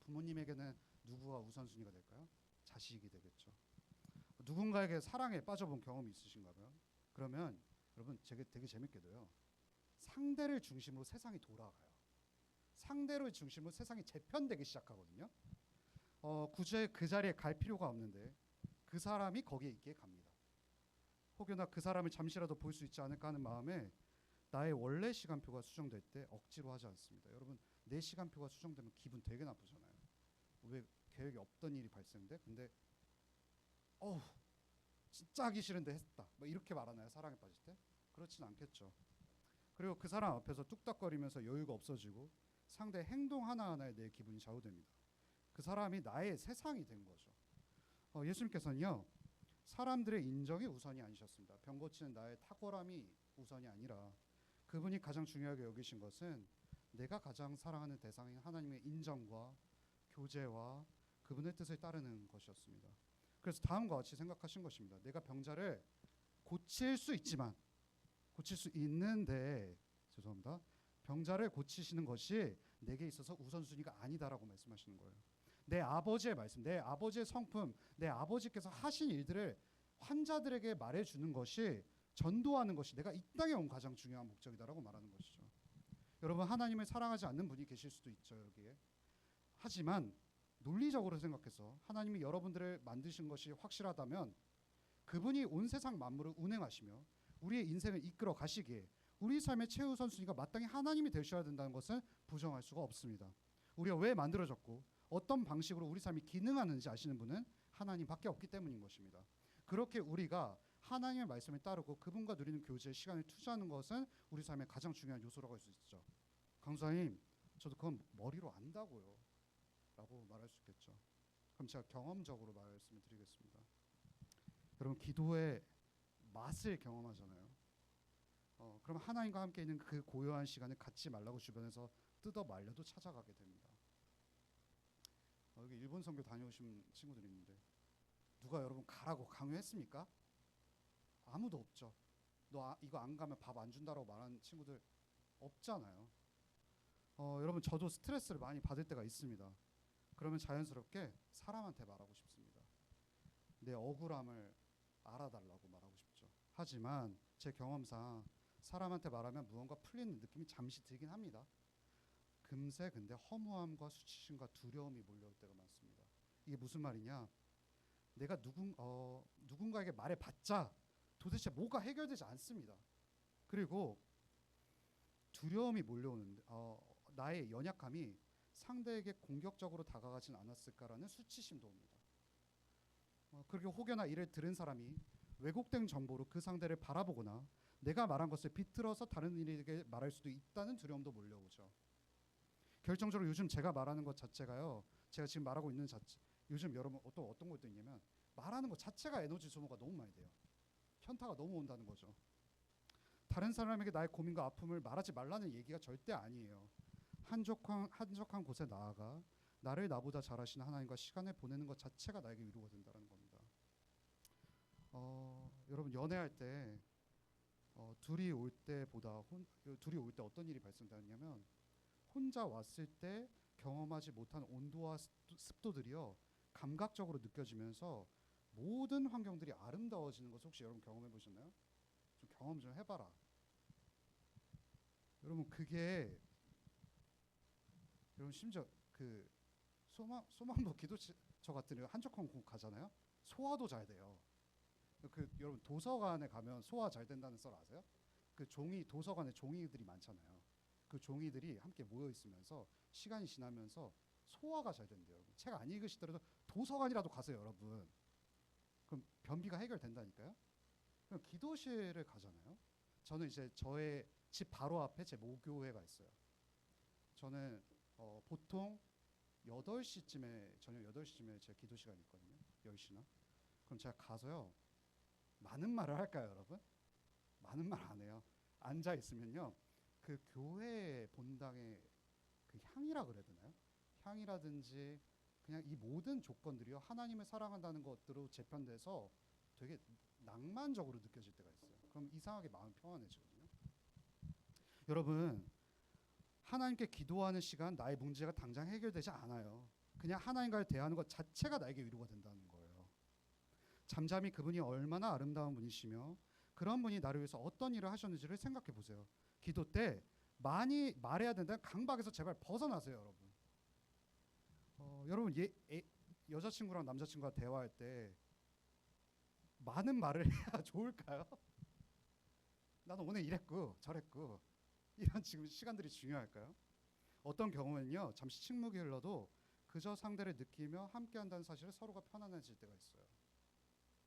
부모님에게는 누구가 우선순위가 될까요? 자식이 되겠죠. 누군가에게 사랑에 빠져본 경험이 있으신가요? 그러면 여러분, 되게 재밌게도요, 상대를 중심으로 세상이 돌아가요. 상대의 중심으로 세상이 재편되기 시작하거든요. 굳이 그 자리에 갈 필요가 없는데 그 사람이 거기에 있게 갑니다. 혹여나 그 사람을 잠시라도 볼 수 있지 않을까 하는 마음에 나의 원래 시간표가 수정될 때 억지로 하지 않습니다. 여러분, 내 시간표가 수정되면 기분 되게 나쁘잖아요. 왜 계획이 없던 일이 발생돼? 근데 진짜 하기 싫은데 했다. 뭐 이렇게 말하나요? 사랑에 빠질 때? 그렇진 않겠죠. 그리고 그 사람 앞에서 뚝딱거리면서 여유가 없어지고 상대 행동 하나하나에 내 기분이 좌우됩니다. 그 사람이 나의 세상이 된 거죠. 예수님께서는요, 사람들의 인정이 우선이 아니셨습니다. 병 고치는 나의 탁월함이 우선이 아니라 그분이 가장 중요하게 여기신 것은 내가 가장 사랑하는 대상인 하나님의 인정과 교제와 그분의 뜻을 따르는 것이었습니다. 그래서 다음과 같이 생각하신 것입니다. 내가 병자를 고칠 수 있지만, 고칠 수 있는데, 죄송합니다. 병자를 고치시는 것이 내게 있어서 우선순위가 아니다라고 말씀하시는 거예요. 내 아버지의 말씀, 내 아버지의 성품, 내 아버지께서 하신 일들을 환자들에게 말해주는 것이, 전도하는 것이 내가 이 땅에 온 가장 중요한 목적이다라고 말하는 것이죠. 여러분, 하나님을 사랑하지 않는 분이 계실 수도 있죠, 여기에. 하지만 논리적으로 생각해서 하나님이 여러분들을 만드신 것이 확실하다면 그분이 온 세상 만물을 운행하시며 우리의 인생을 이끌어 가시기에 우리 삶의 최우선순위가 마땅히 하나님이 되셔야 된다는 것은 부정할 수가 없습니다. 우리가 왜 만들어졌고 어떤 방식으로 우리 삶이 기능하는지 아시는 분은 하나님밖에 없기 때문인 것입니다. 그렇게 우리가 하나님의 말씀을 따르고 그분과 누리는 교제의 시간을 투자하는 것은 우리 삶의 가장 중요한 요소라고 할 수 있죠. 강사님, 저도 그건 머리로 안다고요 라고 말할 수 있겠죠. 그럼 제가 경험적으로 말씀을 드리겠습니다. 여러분, 기도의 맛을 경험하잖아요. 그럼 하나님과 함께 있는 그 고요한 시간을 갖지 말라고 주변에서 뜯어 말려도 찾아가게 됩니다. 여기 일본 선교 다녀오신 친구들이 있는데 누가 여러분 가라고 강요했습니까? 아무도 없죠. 너 이거 안 가면 밥 안 준다라고 말하는 친구들 없잖아요. 여러분, 저도 스트레스를 많이 받을 때가 있습니다. 그러면 자연스럽게 사람한테 말하고 싶습니다. 내 억울함을 알아달라고 말하고 싶죠. 하지만 제 경험상 사람한테 말하면 무언가 풀리는 느낌이 잠시 들긴 합니다. 금세 근데 허무함과 수치심과 두려움이 몰려올 때가 많습니다. 이게 무슨 말이냐? 내가 누군가에게 말해봤자 도대체 뭐가 해결되지 않습니다. 그리고 두려움이 몰려오는데 나의 연약함이 상대에게 공격적으로 다가가진 않았을까라는 수치심도 옵니다. 그리고 혹여나 이를 들은 사람이 왜곡된 정보로 그 상대를 바라보거나 내가 말한 것을 비틀어서 다른 이에게 말할 수도 있다는 두려움도 몰려오죠. 결정적으로 요즘 제가 말하는 것 자체가요, 제가 지금 말하고 있는 자체, 요즘 여러분 어떤 것도 있냐면 말하는 것 자체가 에너지 소모가 너무 많이 돼요. 현타가 너무 온다는 거죠. 다른 사람에게 나의 고민과 아픔을 말하지 말라는 얘기가 절대 아니에요. 한적한 곳에 나아가 나를 나보다 잘 아시는 하나님과 시간을 보내는 것 자체가 나에게 위로가 된다는 겁니다. 여러분, 연애할 때 둘이 올 때 어떤 일이 발생되냐면 혼자 왔을 때 경험하지 못한 온도와 습도들이요, 감각적으로 느껴지면서 모든 환경들이 아름다워지는 것을 혹시 여러분 경험해 보셨나요? 좀 경험 좀 해봐라. 여러분, 그게 여러분 심지어 그 소망도 기도처 같은 한적한 곳 가잖아요. 소화도 잘 돼요. 여러분 도서관에 가면 소화 잘 된다는 썰 아세요? 그 도서관에 종이들이 많잖아요. 그 종이들이 함께 모여 있으면서 시간이 지나면서 소화가 잘 된대요. 책 안 읽으시더라도 도서관이라도 가세요, 여러분. 그럼 변비가 해결된다니까요. 그럼 기도실을 가잖아요. 저는 이제 저의 집 바로 앞에 제 모교회가 있어요. 저는 보통 8시쯤에 저녁 8시쯤에 제 기도 시간이 있거든요. 10시나. 그럼 제가 가서요, 많은 말을 할까요, 여러분? 많은 말 안 해요. 앉아 있으면요, 그 교회 본당의 그 향이라 그래야 되나요? 향이라든지 그냥 이 모든 조건들이요, 하나님을 사랑한다는 것들로 재편돼서 되게 낭만적으로 느껴질 때가 있어요. 그럼 이상하게 마음이 평안해지거든요. 여러분, 하나님께 기도하는 시간, 나의 문제가 당장 해결되지 않아요. 그냥 하나님과를 대하는 것 자체가 나에게 위로가 된다는 거예요. 잠잠히 그분이 얼마나 아름다운 분이시며 그런 분이 나를 위해서 어떤 일을 하셨는지를 생각해 보세요. 기도 때 많이 말해야 된다는 강박에서 제발 벗어나세요, 여러분. 여러분 여자친구랑 남자친구가 대화할 때 많은 말을 해야 좋을까요? 나는 오늘 이랬고 저랬고 이런 지금 시간들이 중요할까요? 어떤 경우에는요, 잠시 침묵이 흘러도 그저 상대를 느끼며 함께한다는 사실을 서로가 편안해질 때가 있어요.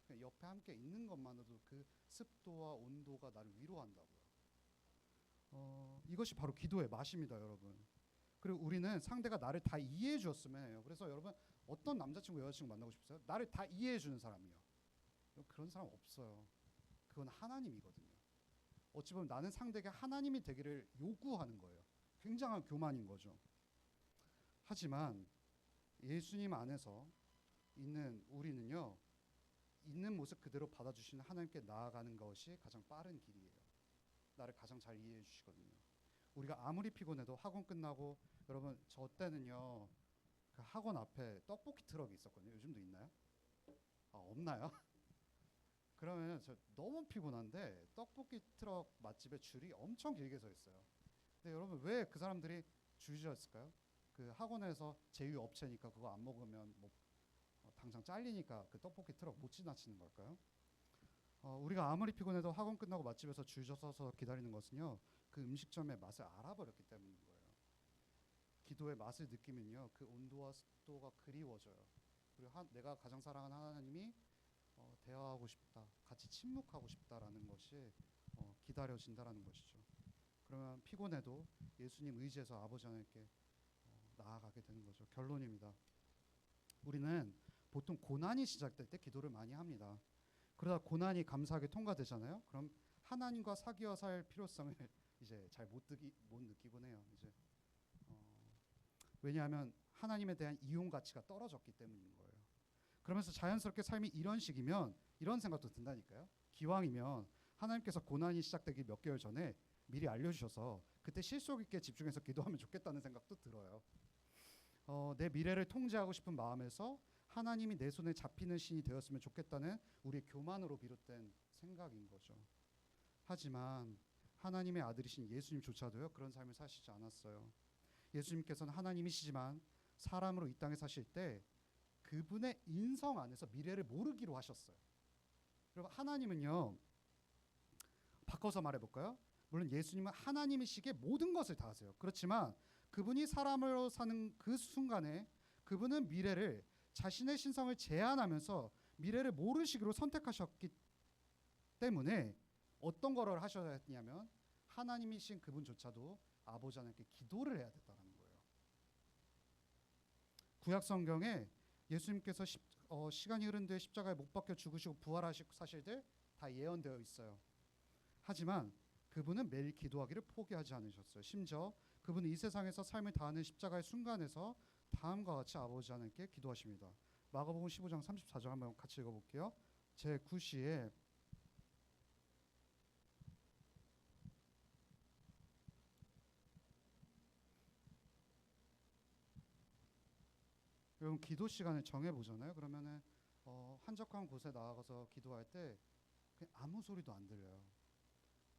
그냥 옆에 함께 있는 것만으로도 그 습도와 온도가 나를 위로한다고요. 이것이 바로 기도의 맛입니다, 여러분. 그리고 우리는 상대가 나를 다 이해해 주었으면 해요. 그래서 여러분 어떤 남자친구 여자친구 만나고 싶으세요? 나를 다 이해해 주는 사람이요. 그런 사람 없어요. 그건 하나님이거든요. 어찌 보면 나는 상대에게 하나님이 되기를 요구하는 거예요. 굉장한 교만인 거죠. 하지만 예수님 안에서 있는 우리는요, 있는 모습 그대로 받아주시는 하나님께 나아가는 것이 가장 빠른 길이에요. 나를 가장 잘 이해해 주시거든요. 우리가 아무리 피곤해도 학원 끝나고, 여러분 저 때는요 그 학원 앞에 떡볶이 트럭이 있었거든요. 요즘도 있나요? 없나요? 그러면 저 너무 피곤한데 떡볶이 트럭 맛집에 줄이 엄청 길게 서 있어요. 근데 여러분 왜 그 사람들이 줄 지었을까요? 그 학원에서 제휴 업체니까 그거 안 먹으면 뭐 당장 잘리니까 그 떡볶이 트럭 못 지나치는 걸까요? 우리가 아무리 피곤해도 학원 끝나고 맛집에서 줄 서서 기다리는 것은요, 그 음식점의 맛을 알아버렸기 때문인 거예요. 기도의 맛을 느끼면요, 그 온도와 습도가 그리워져요. 그리고 내가 가장 사랑하는 하나님이 대화하고 싶다, 같이 침묵하고 싶다라는 것이 기다려진다라는 것이죠. 그러면 피곤해도 예수님 의지해서 아버지 하나님께 나아가게 되는 거죠. 결론입니다. 우리는 보통 고난이 시작될 때 기도를 많이 합니다. 그러다 고난이 감사하게 통과되잖아요. 그럼 하나님과 사귀어 살 필요성을 이제 잘 못 느끼곤 해요. 이제 왜냐하면 하나님에 대한 이용 가치가 떨어졌기 때문인 거예요. 그러면서 자연스럽게 삶이 이런 식이면 이런 생각도 든다니까요. 기왕이면 하나님께서 고난이 시작되기 몇 개월 전에 미리 알려주셔서 그때 실속 있게 집중해서 기도하면 좋겠다는 생각도 들어요. 내 미래를 통제하고 싶은 마음에서 하나님이 내 손에 잡히는 신이 되었으면 좋겠다는 우리의 교만으로 비롯된 생각인 거죠. 하지만 하나님의 아들이신 예수님조차도요, 그런 삶을 사시지 않았어요. 예수님께서는 하나님이시지만 사람으로 이 땅에 사실 때 그분의 인성 안에서 미래를 모르기로 하셨어요. 그리고 하나님은요, 바꿔서 말해볼까요? 물론 예수님은 하나님이시기에 모든 것을 다 하세요. 그렇지만 그분이 사람으로 사는 그 순간에 그분은 미래를 자신의 신성을 제한하면서 미래를 모르시기로 선택하셨기 때문에 어떤 거를 하셔야 했냐면 하나님이신 그분조차도 아버지 하나님께 기도를 해야 됐다는 거예요. 구약 성경에 예수님께서 시간이 흐른 뒤에 십자가에 못 박혀 죽으시고 부활하실 사실들 다 예언되어 있어요. 하지만 그분은 매일 기도하기를 포기하지 않으셨어요. 심지어 그분은 이 세상에서 삶을 다하는 십자가의 순간에서 다음과 같이 아버지 하나님께 기도하십니다. 마가복음 15장 34절 한번 같이 읽어볼게요. 제 9시에 여러분 기도 시간을 정해보잖아요. 그러면은 한적한 곳에 나가서 기도할 때 그냥 아무 소리도 안 들려요.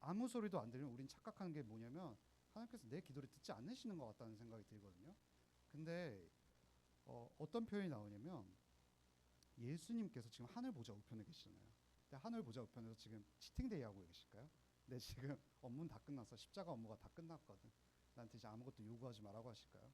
아무 소리도 안 들리면 우린 착각하는 게 뭐냐면 하나님께서 내 기도를 듣지 않으시는 것 같다는 생각이 들거든요. 근데 어떤 표현이 나오냐면 예수님께서 지금 하늘 보좌 우편에 계시잖아요. 근데 하늘 보좌 우편에서 지금 치팅데이 하고 계실까요? 네, 지금 업무는 다 끝났어. 십자가 업무가 다 끝났거든. 나한테 이제 아무것도 요구하지 말라고 하실까요?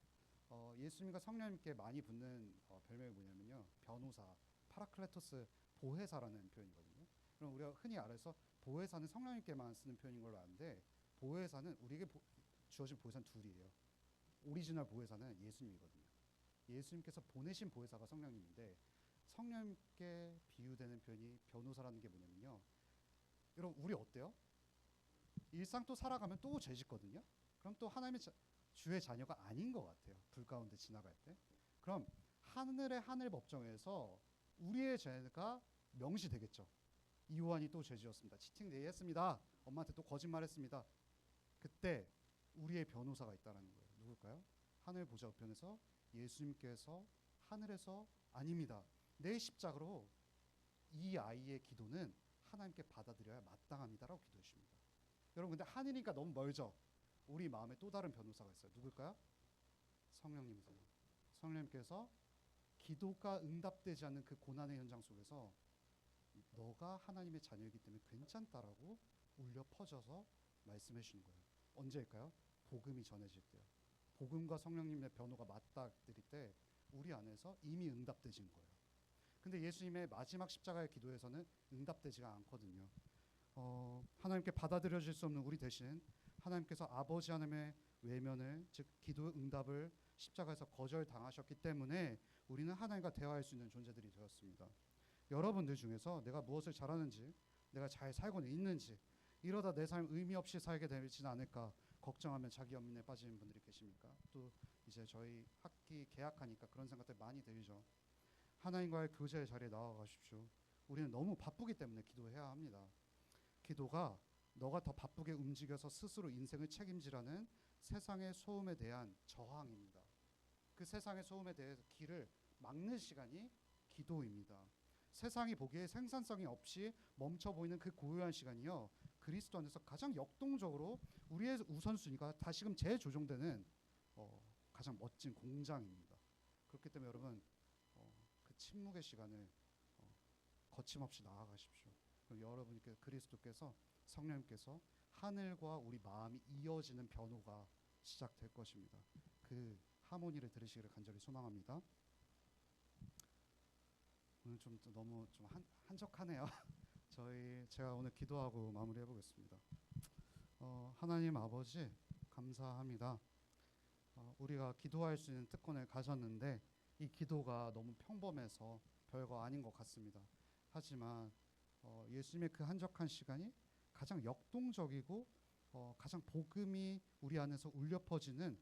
예수님과 성령님께 많이 붙는 별명이 뭐냐면요, 변호사, 파라클레토스, 보혜사라는 표현이거든요. 그럼 우리가 흔히 알아서 보혜사는 성령님께만 쓰는 표현인 걸로 아는데, 보혜사는 우리에게 주어진 보혜사는 둘이에요. 오리지널 보혜사는 예수님이거든요. 예수님께서 보내신 보혜사가 성령님인데, 성령님께 비유되는 표현이 변호사라는 게 뭐냐면요, 여러분 우리 어때요? 일상 또 살아가면 또 죄 짓거든요. 그럼 또 하나님의 주의 자녀가 아닌 것 같아요. 불 가운데 지나갈 때. 그럼 하늘의 하늘 법정에서 우리의 죄가 명시되겠죠. 이호환이 또 죄 지었습니다. 치팅데이 했습니다. 엄마한테 또 거짓말했습니다. 그때 우리의 변호사가 있다는 거예요. 누굴까요? 하늘 보좌 우편에서 예수님께서 하늘에서 아닙니다, 내 십자가로 이 아이의 기도는 하나님께 받아들여야 마땅합니다라고 기도해 주십니다. 여러분 근데 하늘이니까 너무 멀죠. 우리 마음에 또 다른 변호사가 있어요. 누굴까요? 성령님이세요. 성령님께서 기도가 응답되지 않는 그 고난의 현장 속에서 너가 하나님의 자녀이기 때문에 괜찮다라고 울려 퍼져서 말씀해 주시는 거예요. 언제일까요? 복음이 전해질 때요. 복음과 성령님의 변호가 맞닥뜨릴 때 우리 안에서 이미 응답되진 거예요. 근데 예수님의 마지막 십자가의 기도에서는 응답되지가 않거든요. 하나님께 받아들여질 수 없는 우리 대신 하나님께서 아버지 하나님의 외면을, 즉 기도의 응답을 십자가에서 거절당하셨기 때문에 우리는 하나님과 대화할 수 있는 존재들이 되었습니다. 여러분들 중에서 내가 무엇을 잘하는지, 내가 잘 살고는 있는지, 이러다 내 삶 의미 없이 살게 되지는 않을까 걱정하면 자기 연민에 빠지는 분들이 계십니까? 또 이제 저희 학기 개학하니까 그런 생각들 많이 들죠. 하나님과의 교제의 자리에 나아가십시오. 우리는 너무 바쁘기 때문에 기도해야 합니다. 기도가 너가 더 바쁘게 움직여서 스스로 인생을 책임지라는 세상의 소음에 대한 저항입니다. 그 세상의 소음에 대해서 길을 막는 시간이 기도입니다. 세상이 보기에 생산성이 없이 멈춰 보이는 그 고요한 시간이요, 그리스도 안에서 가장 역동적으로 우리의 우선순위가 다시금 재조정되는 가장 멋진 공장입니다. 그렇기 때문에 여러분 그 침묵의 시간을 거침없이 나아가십시오. 그럼 여러분께 그리스도께서, 성령님께서 하늘과 우리 마음이 이어지는 변호가 시작될 것입니다. 그 하모니를 들으시기를 간절히 소망합니다. 오늘 좀 너무 좀 한적하네요. 제가 오늘 기도하고 마무리해 보겠습니다. 하나님 아버지 감사합니다. 우리가 기도할 수 있는 특권을 가졌는데 이 기도가 너무 평범해서 별거 아닌 것 같습니다. 하지만 예수님의 그 한적한 시간이 가장 역동적이고 가장 복음이 우리 안에서 울려 퍼지는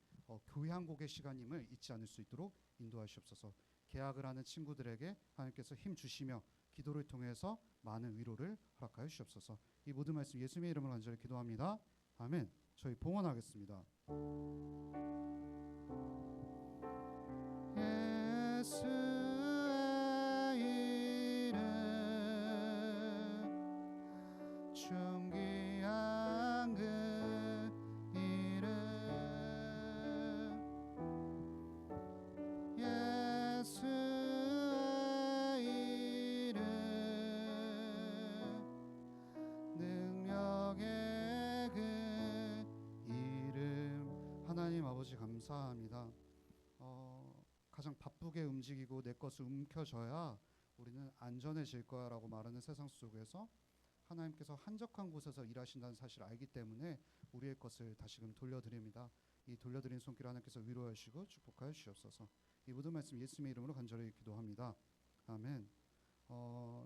교향곡의 시간임을 잊지 않을 수 있도록 인도하시옵소서. 개학을 하는 친구들에게 하나님께서 힘 주시며 기도를 통해서 많은 위로를 허락하여 주시옵소서. 이 모든 말씀 예수님의 이름으로 간절히 기도합니다. 아멘. 저희 봉헌하겠습니다. 예수의 이름 존귀한 그 이름 예수의 이름 능력의 그 이름 하나님 아버지 감사합니다. 가장 바쁘게 움직이고 내 것을 움켜줘야 우리는 안전해질 거야라고 말하는 세상 속에서 하나님께서 한적한 곳에서 일하신다는 사실을 알기 때문에 우리의 것을 다시금 돌려드립니다. 이 돌려드린 손길 하나님께서 위로해 주시고 축복하여 주시옵소서. 이 모든 말씀 예수님의 이름으로 간절히 기도합니다. 아멘.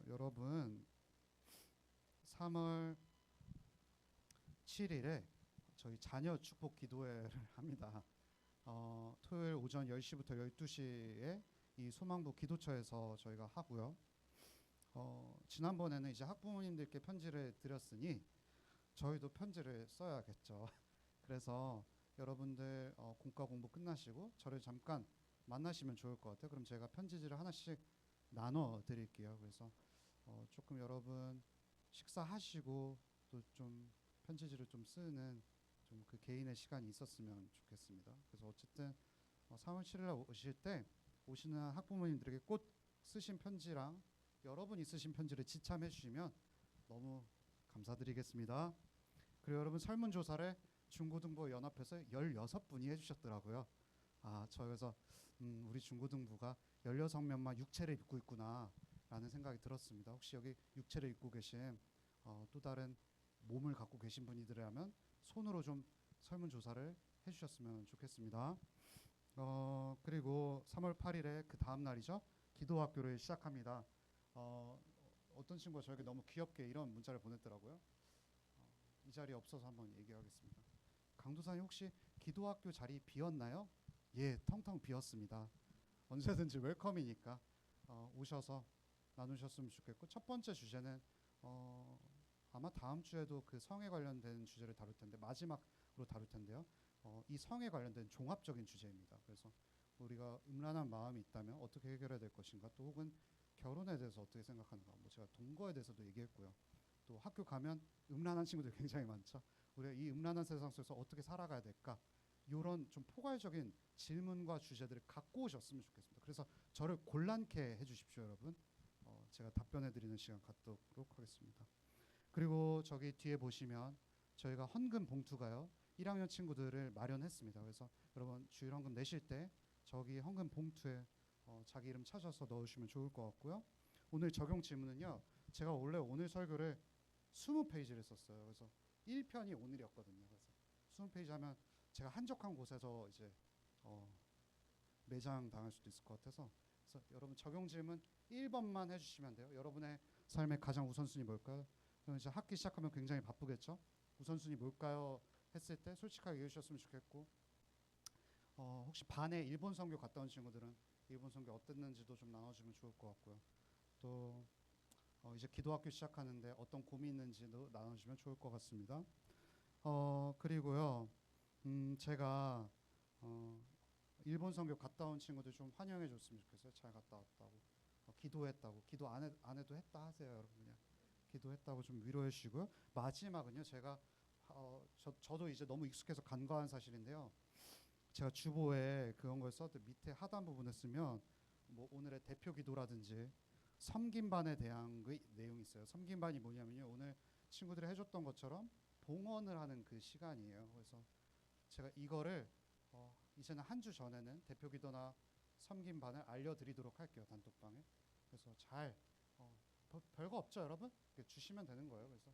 여러분 3월 7일에 저희 자녀 축복 기도회를 합니다. 토요일 오전 10시부터 12시에 이 소망부 기도처에서 저희가 하고요. 지난번에는 이제 학부모님들께 편지를 드렸으니 저희도 편지를 써야겠죠. 그래서 여러분들 공과 공부 끝나시고 저를 잠깐 만나시면 좋을 것 같아요. 그럼 제가 편지지를 하나씩 나눠 드릴게요. 그래서 조금 여러분 식사하시고 또 좀 편지지를 좀 쓰는 좀 그 개인의 시간이 있었으면 좋겠습니다. 그래서 어쨌든 3월 7일 오실 때 오시는 학부모님들에게 꼭 쓰신 편지랑 여러분이 쓰신 편지를 지참해 주시면 너무 감사드리겠습니다. 그리고 여러분 설문조사를 중고등부 연합에서 16분이 해주셨더라고요. 저 그래서 우리 중고등부가 16명만 육체를 입고 있구나 라는 생각이 들었습니다. 혹시 여기 육체를 입고 계신 또 다른 몸을 갖고 계신 분이라면 손으로 좀 설문조사를 해주셨으면 좋겠습니다. 그리고 3월 8일에 그 다음 날이죠. 기도학교를 시작합니다. 어떤 친구가 저에게 너무 귀엽게 이런 문자를 보냈더라고요. 이 자리에 없어서 한번 얘기하겠습니다. 강도사님 혹시 기도학교 자리 비었나요? 예, 텅텅 비었습니다. 언제든지 웰컴이니까 오셔서 나누셨으면 좋겠고, 첫 번째 주제는 아마 다음 주에도 그 성에 관련된 주제를 다룰 텐데 마지막으로 다룰 텐데요. 이 성에 관련된 종합적인 주제입니다. 그래서 우리가 음란한 마음이 있다면 어떻게 해결해야 될 것인가, 또 혹은 결혼에 대해서 어떻게 생각하는가, 제가 동거에 대해서도 얘기했고요. 또 학교 가면 음란한 친구들이 굉장히 많죠. 우리가 이 음란한 세상 속에서 어떻게 살아가야 될까? 이런 좀 포괄적인 질문과 주제들을 갖고 오셨으면 좋겠습니다. 그래서 저를 곤란케 해주십시오, 여러분. 제가 답변해드리는 시간 갖도록 하겠습니다. 그리고 저기 뒤에 보시면 저희가 헌금 봉투가요, 1학년 친구들을 마련했습니다. 그래서 여러분 주일 헌금 내실 때 저기 헌금 봉투에 자기 이름 찾아서 넣으시면 좋을 것 같고요. 오늘 적용 질문은요, 제가 원래 오늘 설교를 20페이지를 썼어요. 그래서 1편이 오늘이었거든요. 그래서 20페이지 하면 제가 한적한 곳에서 이제 매장 당할 수도 있을 것 같아서, 그래서 여러분 적용 질문 1번만 해주시면 돼요. 여러분의 삶의 가장 우선순위 뭘까요? 이제 학기 시작하면 굉장히 바쁘겠죠. 우선순위 뭘까요? 했을 때 솔직하게 얘기해 주셨으면 좋겠고, 혹시 반에 일본 선교 갔다 온 친구들은 일본 선교 어땠는지도 좀 나눠주면 좋을 것 같고요. 또 이제 기도학교 시작하는데 어떤 고민이 있는지도 나눠주면 좋을 것 같습니다. 그리고요, 제가 일본 선교 갔다 온 친구들 좀 환영해 줬으면 좋겠어요. 잘 갔다 왔다고, 기도했다고. 기도 안 해도 했다 하세요, 여러분. 그냥 기도했다고 좀 위로해 주시고요. 마지막은요, 제가 저도 이제 너무 익숙해서 간과한 사실인데요, 제가 주보에 그런 걸 써도 밑에 하단 부분에 쓰면 뭐 오늘의 대표 기도라든지 섬김반에 대한 그 내용이 있어요. 섬김반이 뭐냐면요, 오늘 친구들이 해줬던 것처럼 봉헌을 하는 그 시간이에요. 그래서 제가 이거를 이제는 한 주 전에는 대표 기도나 섬김반을 알려드리도록 할게요, 단톡방에. 그래서 잘 별거 없죠, 여러분? 주시면 되는 거예요. 그래서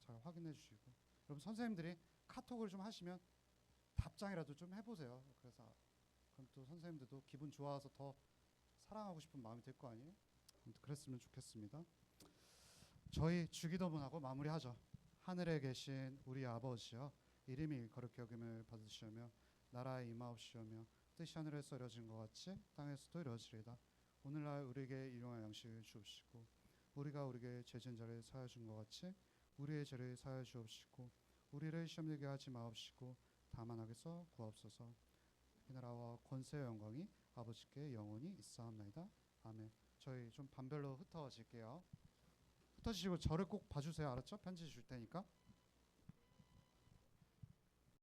잘 확인해 주시고, 여러분 선생님들이 카톡을 좀 하시면 답장이라도 좀 해보세요. 그래서 그럼 또 선생님들도 기분 좋아서 더 사랑하고 싶은 마음이 들 거 아니에요? 그랬으면 좋겠습니다. 저희 주기도문하고 마무리하죠. 하늘에 계신 우리 아버지여, 이름이 거룩히 여김을 받으시오며 나라에 임하옵시오며 뜻이 하늘에서 이루어진 것 같이 땅에서도 이루어지리이다. 오늘날 우리에게 일용할 양식을 주옵시고 우리가 우리에게 죄 지은 자를 사하여 준 것 같이 우리의 죄를 사하여 주옵시고 우리를 시험 들게 하지 마옵시고 다만 악에서 구하옵소서. 이 나라와 권세와 영광이 아버지께 영원히 있사옵나이다. 아멘. 저희 좀 반별로 흩어질게요. 흩어지시고 저를 꼭 봐주세요. 알았죠? 편지 줄 테니까.